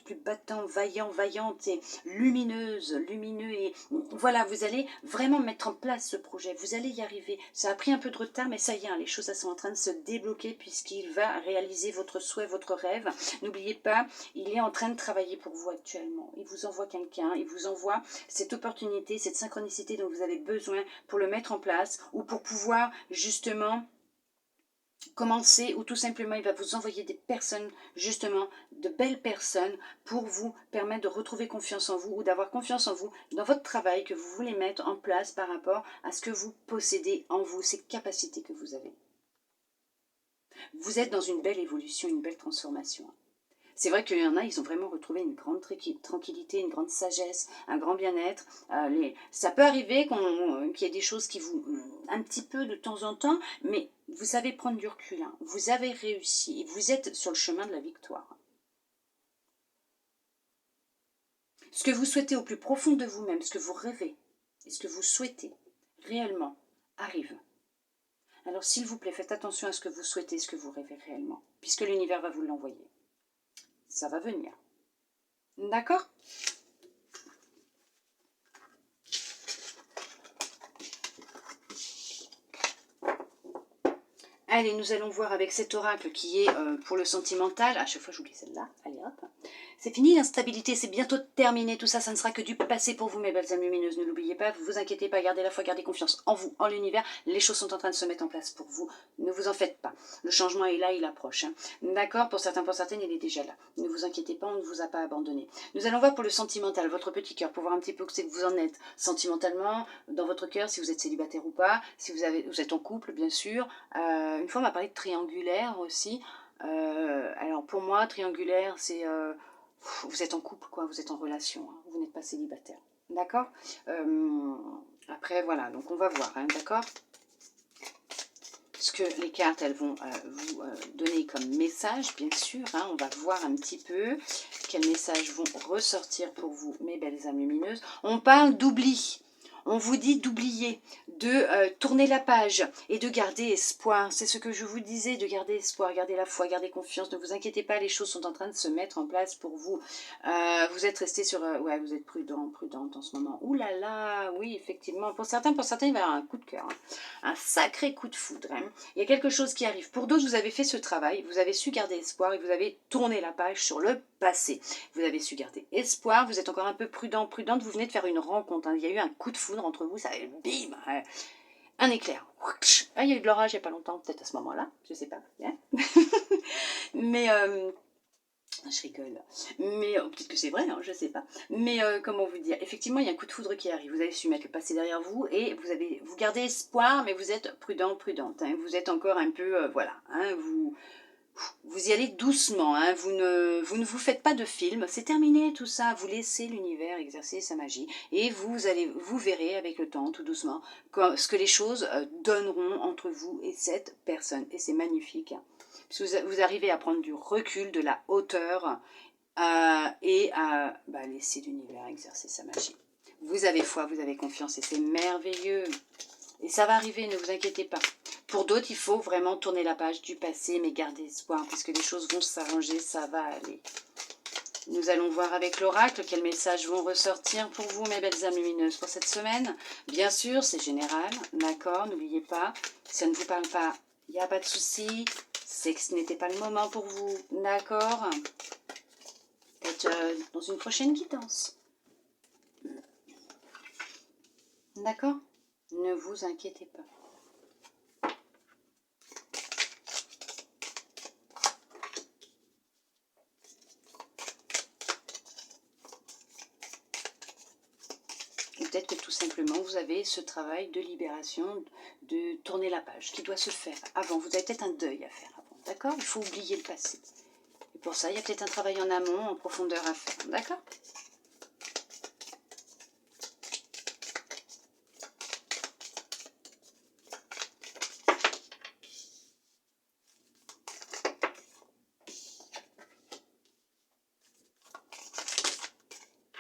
vaillante et lumineux. Et voilà, vous allez vraiment mettre en place ce projet. Vous allez y arriver. Ça a pris un peu de retard, mais ça y est, les choses sont en train de se débloquer puisqu'il va réaliser votre souhait, votre rêve. N'oubliez pas, il est en train de travailler pour vous actuellement. Il vous envoie quelqu'un, il vous envoie cette opportunité, cette synchronicité dont vous avez besoin pour le mettre en place ou pour pouvoir justement commencer, ou tout simplement il va vous envoyer des personnes, justement de belles personnes pour vous permettre de retrouver confiance en vous ou d'avoir confiance en vous dans votre travail que vous voulez mettre en place par rapport à ce que vous possédez en vous, ces capacités que vous avez. Vous êtes dans une belle évolution, une belle transformation. C'est vrai qu'il y en a, ils ont vraiment retrouvé une grande tranquillité, une grande sagesse, un grand bien-être. Ça peut arriver qu'il y ait des choses qui vous... un petit peu de temps en temps, mais vous savez prendre du recul. Hein. Vous avez réussi. Vous êtes sur le chemin de la victoire. Ce que vous souhaitez au plus profond de vous-même, ce que vous rêvez, et ce que vous souhaitez réellement, arrive. Alors s'il vous plaît, faites attention à ce que vous souhaitez, ce que vous rêvez réellement, puisque l'univers va vous l'envoyer. Ça va venir. D'accord ? Allez, nous allons voir avec cet oracle qui est pour le sentimental. À chaque fois, j'oublie celle-là. Allez, hop. C'est fini l'instabilité, c'est bientôt terminé. Tout ça, ça ne sera que du passé pour vous, mes belles âmes lumineuses. Ne l'oubliez pas, vous vous inquiétez pas, gardez la foi, gardez confiance en vous, en l'univers. Les choses sont en train de se mettre en place pour vous. Ne vous en faites pas. Le changement est là, il approche. Hein. D'accord ? Pour certains, pour certaines, il est déjà là. Ne vous inquiétez pas, on ne vous a pas abandonné. Nous allons voir pour le sentimental, votre petit cœur, pour voir un petit peu où c'est que vous en êtes. Sentimentalement, dans votre cœur, si vous êtes célibataire ou pas, si vous êtes en couple, bien sûr. Une fois, on m'a parlé de triangulaire aussi. Alors, pour moi, triangulaire, c'est... vous êtes en couple, quoi, vous êtes en relation, hein, vous n'êtes pas célibataire, d'accord. Après, voilà, donc on va voir, hein, d'accord, ce que les cartes, elles vont vous donner comme message, bien sûr, hein, on va voir un petit peu quels messages vont ressortir pour vous, mes belles âmes lumineuses. On parle d'oubli. On vous dit d'oublier, de tourner la page et de garder espoir. C'est ce que je vous disais, de garder espoir, garder la foi, garder confiance. Ne vous inquiétez pas, les choses sont en train de se mettre en place pour vous. Vous êtes resté sur... ouais, vous êtes prudente en ce moment. Ouh là là, oui, effectivement. Pour certains, il va y avoir un coup de cœur. Hein. Un sacré coup de foudre. Hein. Il y a quelque chose qui arrive. Pour d'autres, vous avez fait ce travail. Vous avez su garder espoir et vous avez tourné la page sur le passé. Vous avez su garder espoir. Vous êtes encore un peu prudente. Vous venez de faire une rencontre. Hein. Il y a eu un coup de foudre entre vous, ça bim, un éclair. Ah, il y a eu de l'orage il n'y a pas longtemps, peut-être à ce moment-là, je ne sais pas. Hein. Mais je rigole. Mais peut-être que c'est vrai, hein, je ne sais pas. Mais comment vous dire, effectivement, il y a un coup de foudre qui arrive. Vous avez su mettre le passé derrière vous et vous gardez espoir, mais vous êtes prudente. Hein. Vous êtes encore un peu, voilà. Hein, vous y allez doucement, hein, vous ne vous faites pas de film, c'est terminé tout ça, vous laissez l'univers exercer sa magie et vous verrez avec le temps, tout doucement, ce que les choses donneront entre vous et cette personne. Et c'est magnifique, hein, parce que vous arrivez à prendre du recul, de la hauteur et à laisser l'univers exercer sa magie. Vous avez foi, vous avez confiance et c'est merveilleux. Et ça va arriver, ne vous inquiétez pas. Pour d'autres, il faut vraiment tourner la page du passé, mais garder espoir, parce que les choses vont s'arranger, ça va aller. Nous allons voir avec l'oracle quels messages vont ressortir pour vous, mes belles âmes lumineuses, pour cette semaine. Bien sûr, c'est général, d'accord, n'oubliez pas, si ça ne vous parle pas, il n'y a pas de souci, c'est que ce n'était pas le moment pour vous, d'accord. Peut-être dans une prochaine guidance. D'accord? Ne vous inquiétez pas. Peut-être que tout simplement vous avez ce travail de libération, de tourner la page qui doit se faire avant. Vous avez peut-être un deuil à faire avant, d'accord? Il faut oublier le passé. Et pour ça, il y a peut-être un travail en amont, en profondeur à faire, d'accord?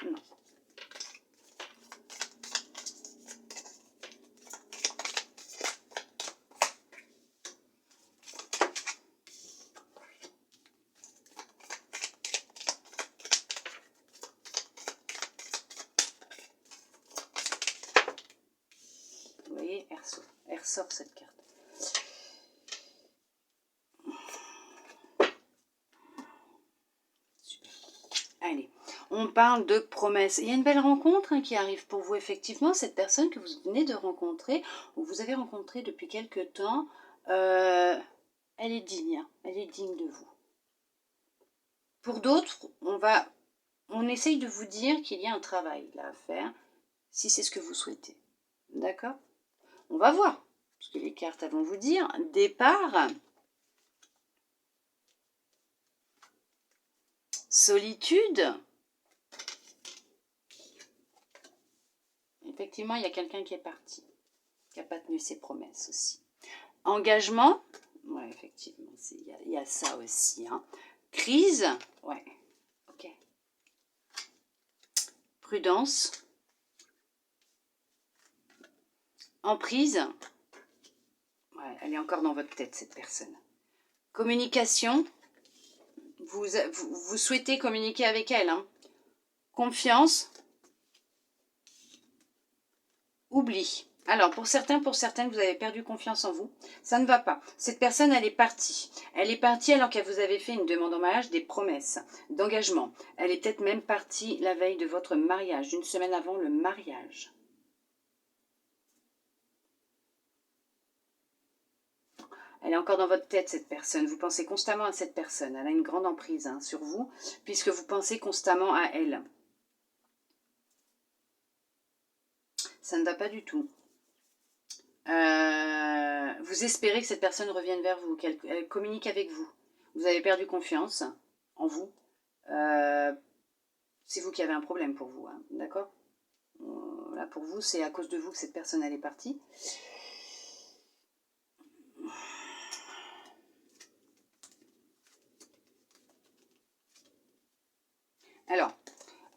Non. Vous voyez, elle ressort cette carte. Super. Allez, on parle de promesses. Il y a une belle rencontre hein, qui arrive pour vous, effectivement. Cette personne que vous venez de rencontrer, ou vous avez rencontré depuis quelque temps, elle est digne. Hein, elle est digne de vous. Pour d'autres, on essaye de vous dire qu'il y a un travail là à faire, si c'est ce que vous souhaitez. D'accord? On va voir, parce que les cartes vont vous dire départ, solitude. Effectivement, il y a quelqu'un qui est parti, qui n'a pas tenu ses promesses aussi. Engagement, ouais, effectivement, il y a ça aussi. Hein. Crise, ouais, ok. Prudence. Emprise, ouais, elle est encore dans votre tête, cette personne. Communication, vous souhaitez communiquer avec elle. Hein. Confiance, oubli. Alors, pour certains, pour certaines, vous avez perdu confiance en vous. Ça ne va pas. Cette personne, elle est partie. Elle est partie alors qu'elle vous avait fait une demande en mariage, des promesses, d'engagement. Elle est peut-être même partie la veille de votre mariage, une semaine avant le mariage. Elle est encore dans votre tête, cette personne. Vous pensez constamment à cette personne. Elle a une grande emprise hein, sur vous, puisque vous pensez constamment à elle. Ça ne va pas du tout. Vous espérez que cette personne revienne vers vous, qu'elle communique avec vous. Vous avez perdu confiance en vous. C'est vous qui avez un problème pour vous, hein, d'accord? Là, pour vous, c'est à cause de vous que cette personne elle est partie. Alors,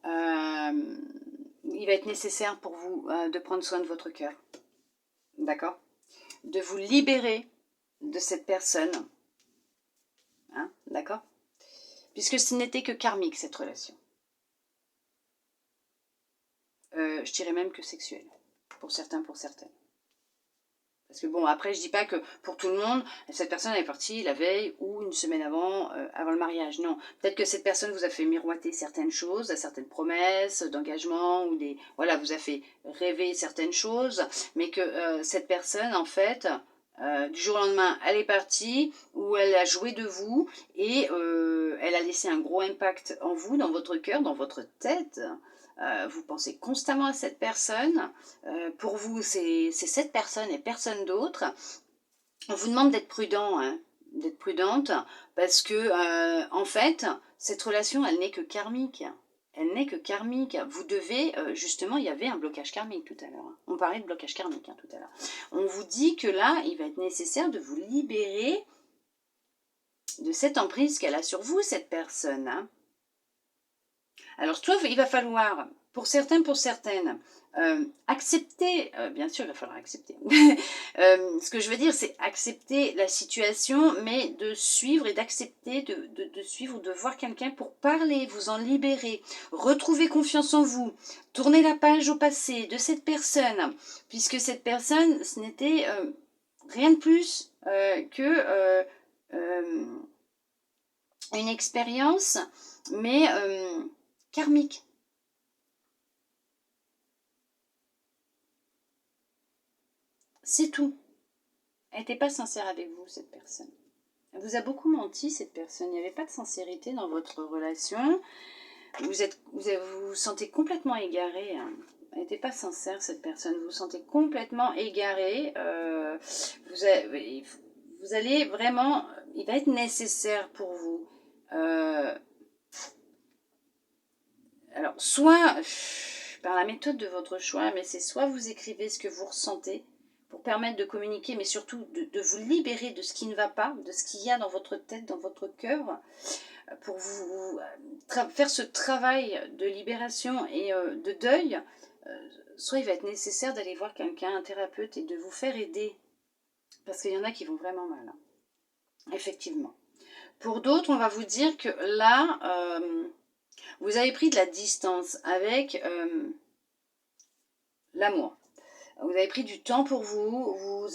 il va être nécessaire pour vous de prendre soin de votre cœur, d'accord? De vous libérer de cette personne, hein, d'accord? Puisque ce n'était que karmique, cette relation. Je dirais même que sexuelle, pour certains, pour certaines. Parce que bon, après, je dis pas que pour tout le monde, cette personne est partie la veille ou une semaine avant, avant le mariage. Non, peut-être que cette personne vous a fait miroiter certaines choses, certaines promesses d'engagement ou des, voilà, vous a fait rêver certaines choses, mais que cette personne, en fait, du jour au lendemain, elle est partie ou elle a joué de vous et elle a laissé un gros impact en vous, dans votre cœur, dans votre tête. Vous pensez constamment à cette personne. Pour vous, c'est cette personne et personne d'autre. On vous demande d'être prudent, hein, d'être prudente, parce que, en fait, cette relation, elle n'est que karmique. Elle n'est que karmique. Vous devez, justement, il y avait un blocage karmique tout à l'heure. Hein. On parlait de blocage karmique tout à l'heure. On vous dit que là, il va être nécessaire de vous libérer de cette emprise qu'elle a sur vous, cette personne. Hein. Alors, soit il va falloir, pour certains, pour certaines, accepter, bien sûr, il va falloir accepter. Ce que je veux dire, c'est accepter la situation, mais de suivre et d'accepter de suivre, de voir quelqu'un pour parler, vous en libérer, retrouver confiance en vous, tourner la page au passé de cette personne, puisque cette personne, ce n'était rien de plus que une expérience, mais karmique. C'est tout. Elle n'était pas sincère avec vous, cette personne. Elle vous a beaucoup menti, cette personne. Il n'y avait pas de sincérité dans votre relation. Vous sentez complètement égaré. Hein. Elle n'était pas sincère, cette personne. Vous vous sentez complètement égaré. Vous allez vraiment... Il va être nécessaire pour vous. Alors, soit par la méthode de votre choix, mais c'est soit vous écrivez ce que vous ressentez, pour permettre de communiquer, mais surtout de vous libérer de ce qui ne va pas, de ce qu'il y a dans votre tête, dans votre cœur, pour vous faire ce travail de libération et de deuil. Soit il va être nécessaire d'aller voir quelqu'un, un thérapeute, et de vous faire aider, parce qu'il y en a qui vont vraiment mal. Hein. Effectivement. Pour d'autres, on va vous dire que là, vous avez pris de la distance avec l'amour. Vous avez pris du temps pour vous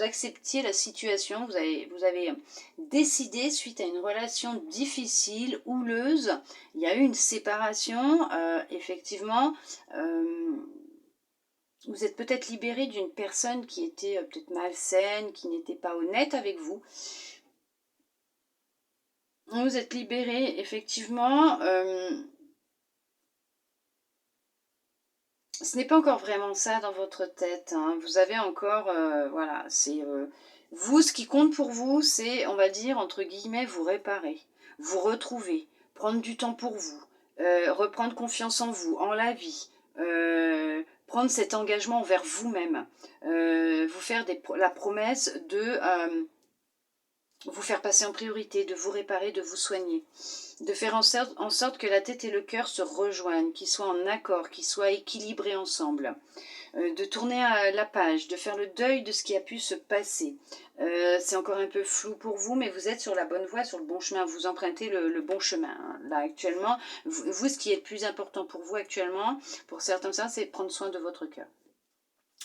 acceptiez la situation, vous avez décidé, suite à une relation difficile, houleuse, il y a eu une séparation, effectivement, vous êtes peut-être libéré d'une personne qui était peut-être malsaine, qui n'était pas honnête avec vous. Vous êtes libéré, effectivement, ce n'est pas encore vraiment ça dans votre tête. Hein. Vous avez encore, voilà, c'est vous, ce qui compte pour vous, c'est, on va dire, entre guillemets, vous réparer, vous retrouver, prendre du temps pour vous, reprendre confiance en vous, en la vie, prendre cet engagement envers vous-même, vous faire la promesse de vous faire passer en priorité, de vous réparer, de vous soigner. De faire en sorte que la tête et le cœur se rejoignent, qu'ils soient en accord, qu'ils soient équilibrés ensemble. De tourner la page, de faire le deuil de ce qui a pu se passer. C'est encore un peu flou pour vous, mais vous êtes sur la bonne voie, sur le bon chemin. Vous empruntez le bon chemin. Hein. Là, actuellement, vous, ce qui est le plus important pour vous actuellement, pour certains, c'est prendre soin de votre cœur.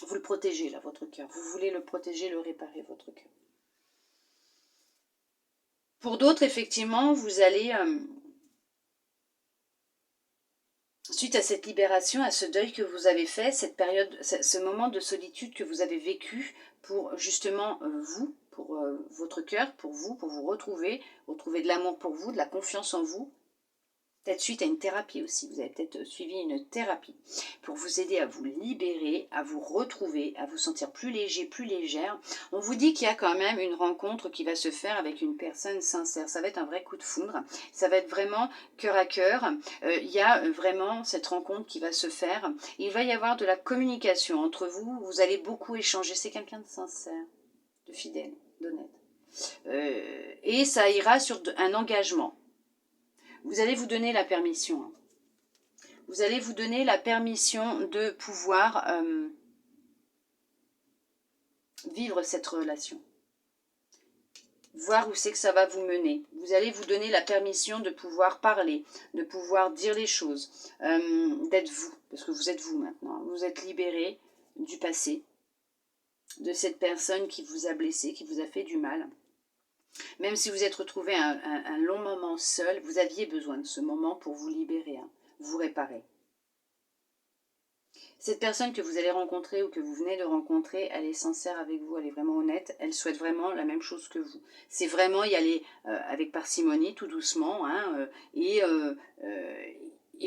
Vous le protégez, là, votre cœur. Vous voulez le protéger, le réparer, votre cœur. Pour d'autres, effectivement, vous allez, suite à cette libération, à ce deuil que vous avez fait, cette période, ce moment de solitude que vous avez vécu pour justement vous, pour votre cœur, pour vous retrouver de l'amour pour vous, de la confiance en vous, peut-être suite à une thérapie aussi, vous avez peut-être suivi une thérapie pour vous aider à vous libérer, à vous retrouver, à vous sentir plus léger, plus légère. On vous dit qu'il y a quand même une rencontre qui va se faire avec une personne sincère. Ça va être un vrai coup de foudre, ça va être vraiment cœur à cœur. Il y a vraiment cette rencontre qui va se faire. Il va y avoir de la communication entre vous, vous allez beaucoup échanger. C'est quelqu'un de sincère, de fidèle, d'honnête. Et ça ira sur un engagement. Vous allez vous donner la permission. Vous allez vous donner la permission de pouvoir vivre cette relation. Voir où c'est que ça va vous mener. Vous allez vous donner la permission de pouvoir parler, de pouvoir dire les choses, d'être vous. Parce que vous êtes vous maintenant. Vous êtes libéré du passé, de cette personne qui vous a blessé, qui vous a fait du mal. Même si vous êtes retrouvé un long moment seul, vous aviez besoin de ce moment pour vous libérer, hein, vous réparer. Cette personne que vous allez rencontrer ou que vous venez de rencontrer, elle est sincère avec vous, elle est vraiment honnête, elle souhaite vraiment la même chose que vous. C'est vraiment y aller avec parcimonie, tout doucement, hein, et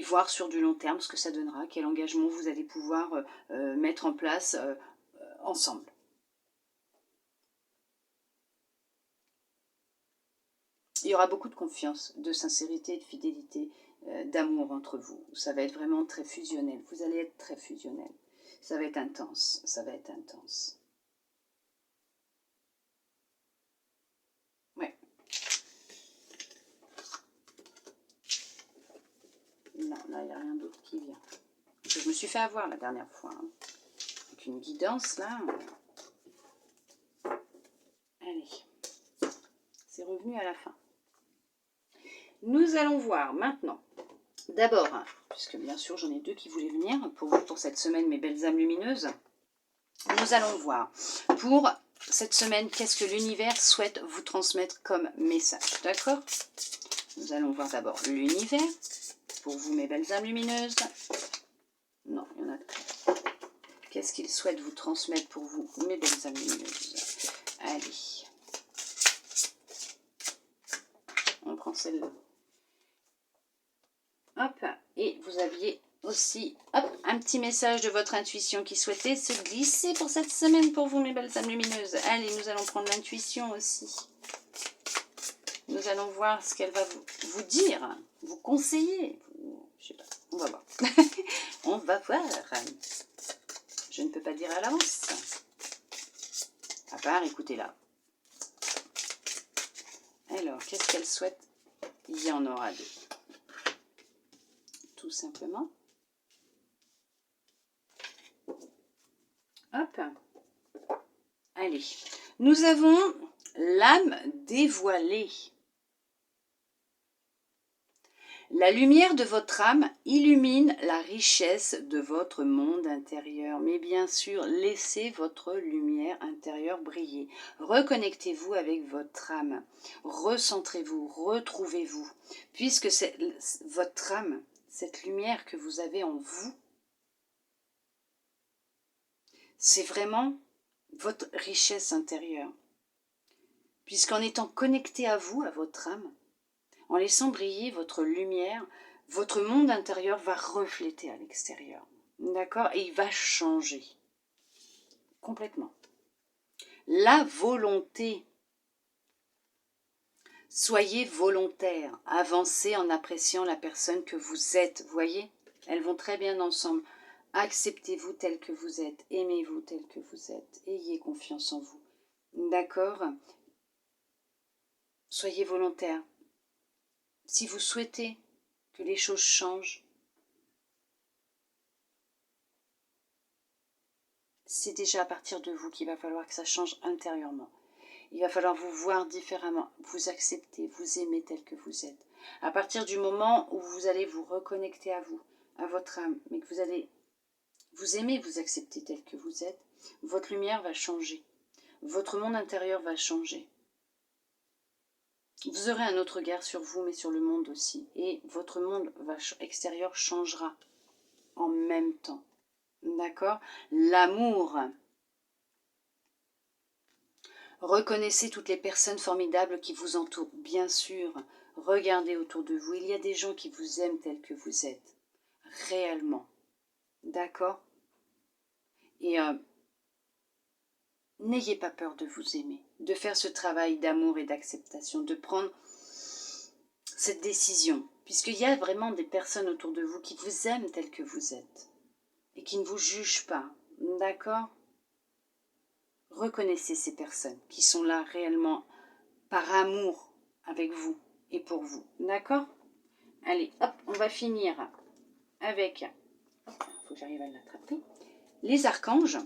voir sur du long terme ce que ça donnera, quel engagement vous allez pouvoir mettre en place ensemble. Il y aura beaucoup de confiance, de sincérité, de fidélité, d'amour entre vous. Ça va être vraiment très fusionnel. Vous allez être très fusionnel. Ça va être intense. Ça va être intense. Ouais. Non, là, il n'y a rien d'autre qui vient. Je me suis fait avoir la dernière fois. Hein. Avec une guidance, là. Allez. C'est revenu à la fin. Nous allons voir maintenant. D'abord, puisque bien sûr j'en ai deux qui voulaient venir pour vous pour cette semaine, mes belles âmes lumineuses. Nous allons voir pour cette semaine qu'est-ce que l'univers souhaite vous transmettre comme message. D'accord? Nous allons voir d'abord l'univers pour vous, mes belles âmes lumineuses. Non, il y en a trois. Qu'est-ce qu'il souhaite vous transmettre pour vous, mes belles âmes lumineuses? Allez. On prend celle-là. Hop, et vous aviez aussi hop, un petit message de votre intuition qui souhaitait se glisser pour cette semaine pour vous, mes belles âmes lumineuses. Allez, nous allons prendre l'intuition aussi. Nous allons voir ce qu'elle va vous dire, vous conseiller. Je sais pas, on va voir. On va voir. Je ne peux pas dire à l'avance. À part, écoutez-la. Alors, qu'est-ce qu'elle souhaite? Il y en aura deux. Tout simplement. Hop. Allez. Nous avons l'âme dévoilée. La lumière de votre âme illumine la richesse de votre monde intérieur. Mais bien sûr, laissez votre lumière intérieure briller. Reconnectez-vous avec votre âme. Recentrez-vous, retrouvez-vous. Puisque c'est votre âme, cette lumière que vous avez en vous, c'est vraiment votre richesse intérieure. Puisqu'en étant connecté à vous, à votre âme, en laissant briller votre lumière, votre monde intérieur va refléter à l'extérieur. D'accord? Et il va changer. Complètement. La volonté. Soyez volontaire. Avancez en appréciant la personne que vous êtes. Vous voyez? Elles vont très bien ensemble. Acceptez-vous tel que vous êtes. Aimez-vous tel que vous êtes. Ayez confiance en vous. D'accord? Soyez volontaire. Si vous souhaitez que les choses changent, c'est déjà à partir de vous qu'il va falloir que ça change intérieurement. Il va falloir vous voir différemment, vous accepter, vous aimer tel que vous êtes. À partir du moment où vous allez vous reconnecter à vous, à votre âme, mais que vous allez vous aimer, vous accepter tel que vous êtes, votre lumière va changer. Votre monde intérieur va changer. Vous aurez un autre regard sur vous, mais sur le monde aussi. Et votre monde extérieur changera en même temps. D'accord? L'amour. Reconnaissez toutes les personnes formidables qui vous entourent. Bien sûr, regardez autour de vous. Il y a des gens qui vous aiment tels que vous êtes. Réellement. D'accord? Et n'ayez pas peur de vous aimer. De faire ce travail d'amour et d'acceptation. De prendre cette décision. Puisqu'il y a vraiment des personnes autour de vous qui vous aiment tels que vous êtes. Et qui ne vous jugent pas. D'accord? Reconnaissez ces personnes qui sont là réellement par amour avec vous et pour vous. D'accord? Allez, hop, on va finir avec, il faut que j'arrive à l'attraper, les archanges.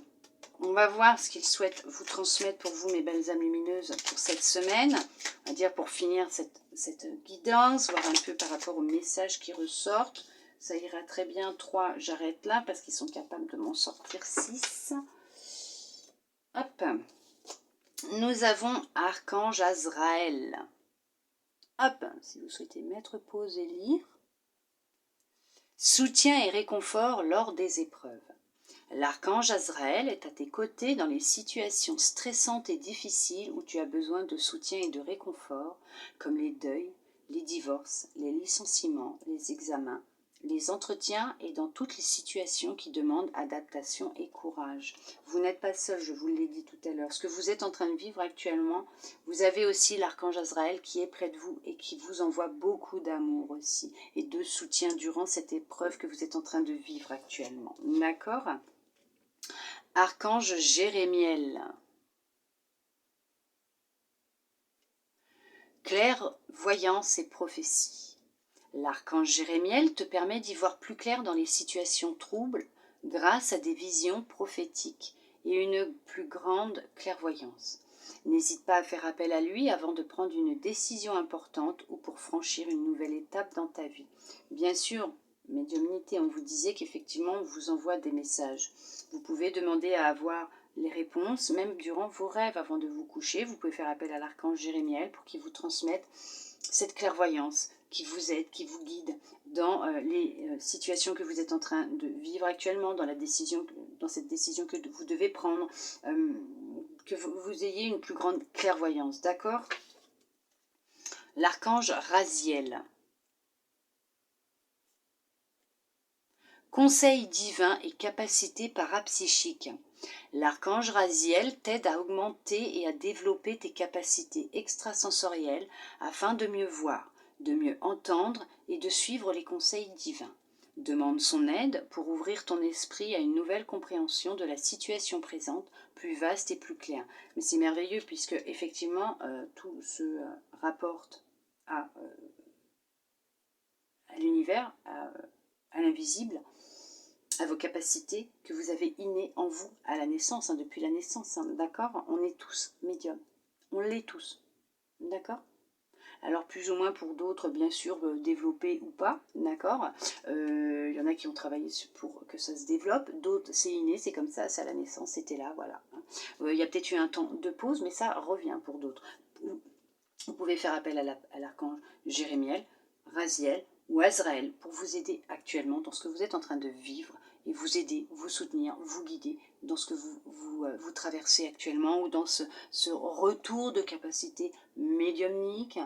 On va voir ce qu'ils souhaitent vous transmettre pour vous, mes belles âmes lumineuses, pour cette semaine. On va dire pour finir cette guidance, voir un peu par rapport aux messages qui ressortent. Ça ira très bien. 3, j'arrête là parce qu'ils sont capables de m'en sortir 6. Hop. Nous avons Archange Azraël. Hop, si vous souhaitez mettre pause et lire. Soutien et réconfort lors des épreuves. L'archange Azraël est à tes côtés dans les situations stressantes et difficiles où tu as besoin de soutien et de réconfort, comme les deuils, les divorces, les licenciements, les examens, les entretiens et dans toutes les situations qui demandent adaptation et courage. Vous n'êtes pas seul, je vous l'ai dit tout à l'heure. Ce que vous êtes en train de vivre actuellement, vous avez aussi l'archange Azraël qui est près de vous et qui vous envoie beaucoup d'amour aussi et de soutien durant cette épreuve que vous êtes en train de vivre actuellement. D'accord? Archange Jérémiel. Clairvoyance et prophétie. L'archange Jérémiel te permet d'y voir plus clair dans les situations troubles grâce à des visions prophétiques et une plus grande clairvoyance. N'hésite pas à faire appel à lui avant de prendre une décision importante ou pour franchir une nouvelle étape dans ta vie. Bien sûr, médiumnité, on vous disait qu'effectivement on vous envoie des messages. Vous pouvez demander à avoir les réponses, même durant vos rêves avant de vous coucher. Vous pouvez faire appel à l'archange Jérémiel pour qu'il vous transmette cette clairvoyance qui vous aide, qui vous guide dans les situations que vous êtes en train de vivre actuellement, dans cette décision que vous devez prendre, que vous ayez une plus grande clairvoyance, d'accord? L'archange Raziel. Conseil divin et capacité parapsychique. L'archange Raziel t'aide à augmenter et à développer tes capacités extrasensorielles afin de mieux voir, de mieux entendre et de suivre les conseils divins. Demande son aide pour ouvrir ton esprit à une nouvelle compréhension de la situation présente, plus vaste et plus claire. Mais c'est merveilleux puisque effectivement tout se rapporte à l'univers, à l'invisible, à vos capacités que vous avez innées en vous à la naissance, depuis la naissance, d'accord? On est tous médiums, on l'est tous, d'accord? Alors plus ou moins pour d'autres, bien sûr, développés ou pas, d'accord? Il y en a qui ont travaillé pour que ça se développe, d'autres c'est inné, c'est comme ça, c'est à la naissance, c'était là, voilà. Il y a peut-être eu un temps de pause, mais ça revient pour d'autres. Vous pouvez faire appel à l'archange Jérémiel, Raziel ou Azraël pour vous aider actuellement dans ce que vous êtes en train de vivre et vous aider, vous soutenir, vous guider dans ce que vous traversez actuellement ou dans ce retour de capacité médiumnique,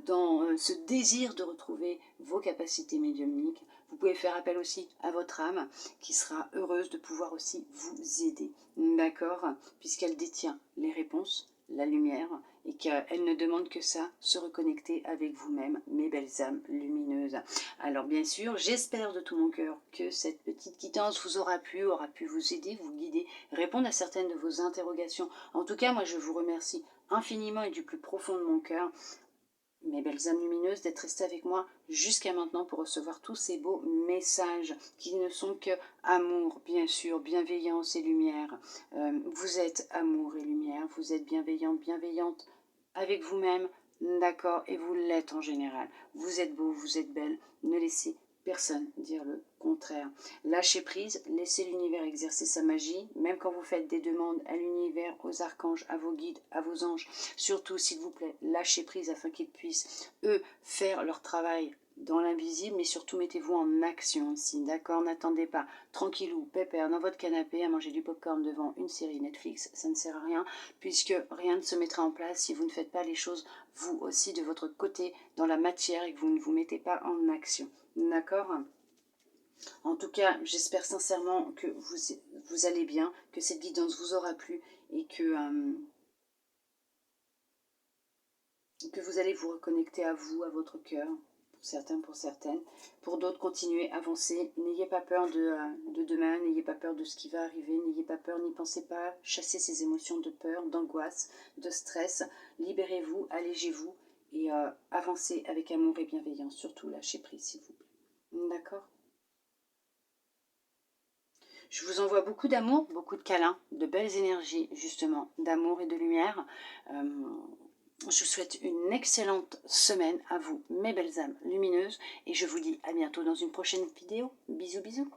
dans ce désir de retrouver vos capacités médiumniques. Vous pouvez faire appel aussi à votre âme qui sera heureuse de pouvoir aussi vous aider, d'accord? Puisqu'elle détient les réponses, la lumière, et qu'elle ne demande que ça, se reconnecter avec vous-même, mes belles âmes lumineuses. Alors bien sûr, j'espère de tout mon cœur que cette petite guidance vous aura pu vous aider, vous guider, répondre à certaines de vos interrogations. En tout cas, moi je vous remercie infiniment et du plus profond de mon cœur, mes belles âmes lumineuses, d'être restées avec moi jusqu'à maintenant pour recevoir tous ces beaux messages qui ne sont que amour, bien sûr, bienveillance et lumière. Vous êtes amour et lumière, vous êtes bienveillante avec vous-même, d'accord, et vous l'êtes en général. Vous êtes beau, vous êtes belle, ne laissez personne dire le contraire. Lâchez prise, laissez l'univers exercer sa magie, même quand vous faites des demandes à l'univers, aux archanges, à vos guides, à vos anges. Surtout, s'il vous plaît, lâchez prise afin qu'ils puissent, eux, faire leur travail dans l'invisible, mais surtout mettez-vous en action aussi, d'accord? N'attendez pas, tranquillou, pépère, dans votre canapé, à manger du popcorn devant une série Netflix, ça ne sert à rien, puisque rien ne se mettra en place si vous ne faites pas les choses, vous aussi, de votre côté, dans la matière, et que vous ne vous mettez pas en action, d'accord? En tout cas, j'espère sincèrement que vous allez bien, que cette guidance vous aura plu, et que vous allez vous reconnecter à vous, à votre cœur, pour certains, pour certaines. Pour d'autres, continuez, avancez. N'ayez pas peur de demain, n'ayez pas peur de ce qui va arriver, n'ayez pas peur, n'y pensez pas. Chassez ces émotions de peur, d'angoisse, de stress. Libérez-vous, allégez-vous et avancez avec amour et bienveillance. Surtout, lâchez prise, s'il vous plaît. D'accord? Je vous envoie beaucoup d'amour, beaucoup de câlins, de belles énergies, justement, d'amour et de lumière. Je vous souhaite une excellente semaine à vous, mes belles âmes lumineuses, et je vous dis à bientôt dans une prochaine vidéo. Bisous, bisous.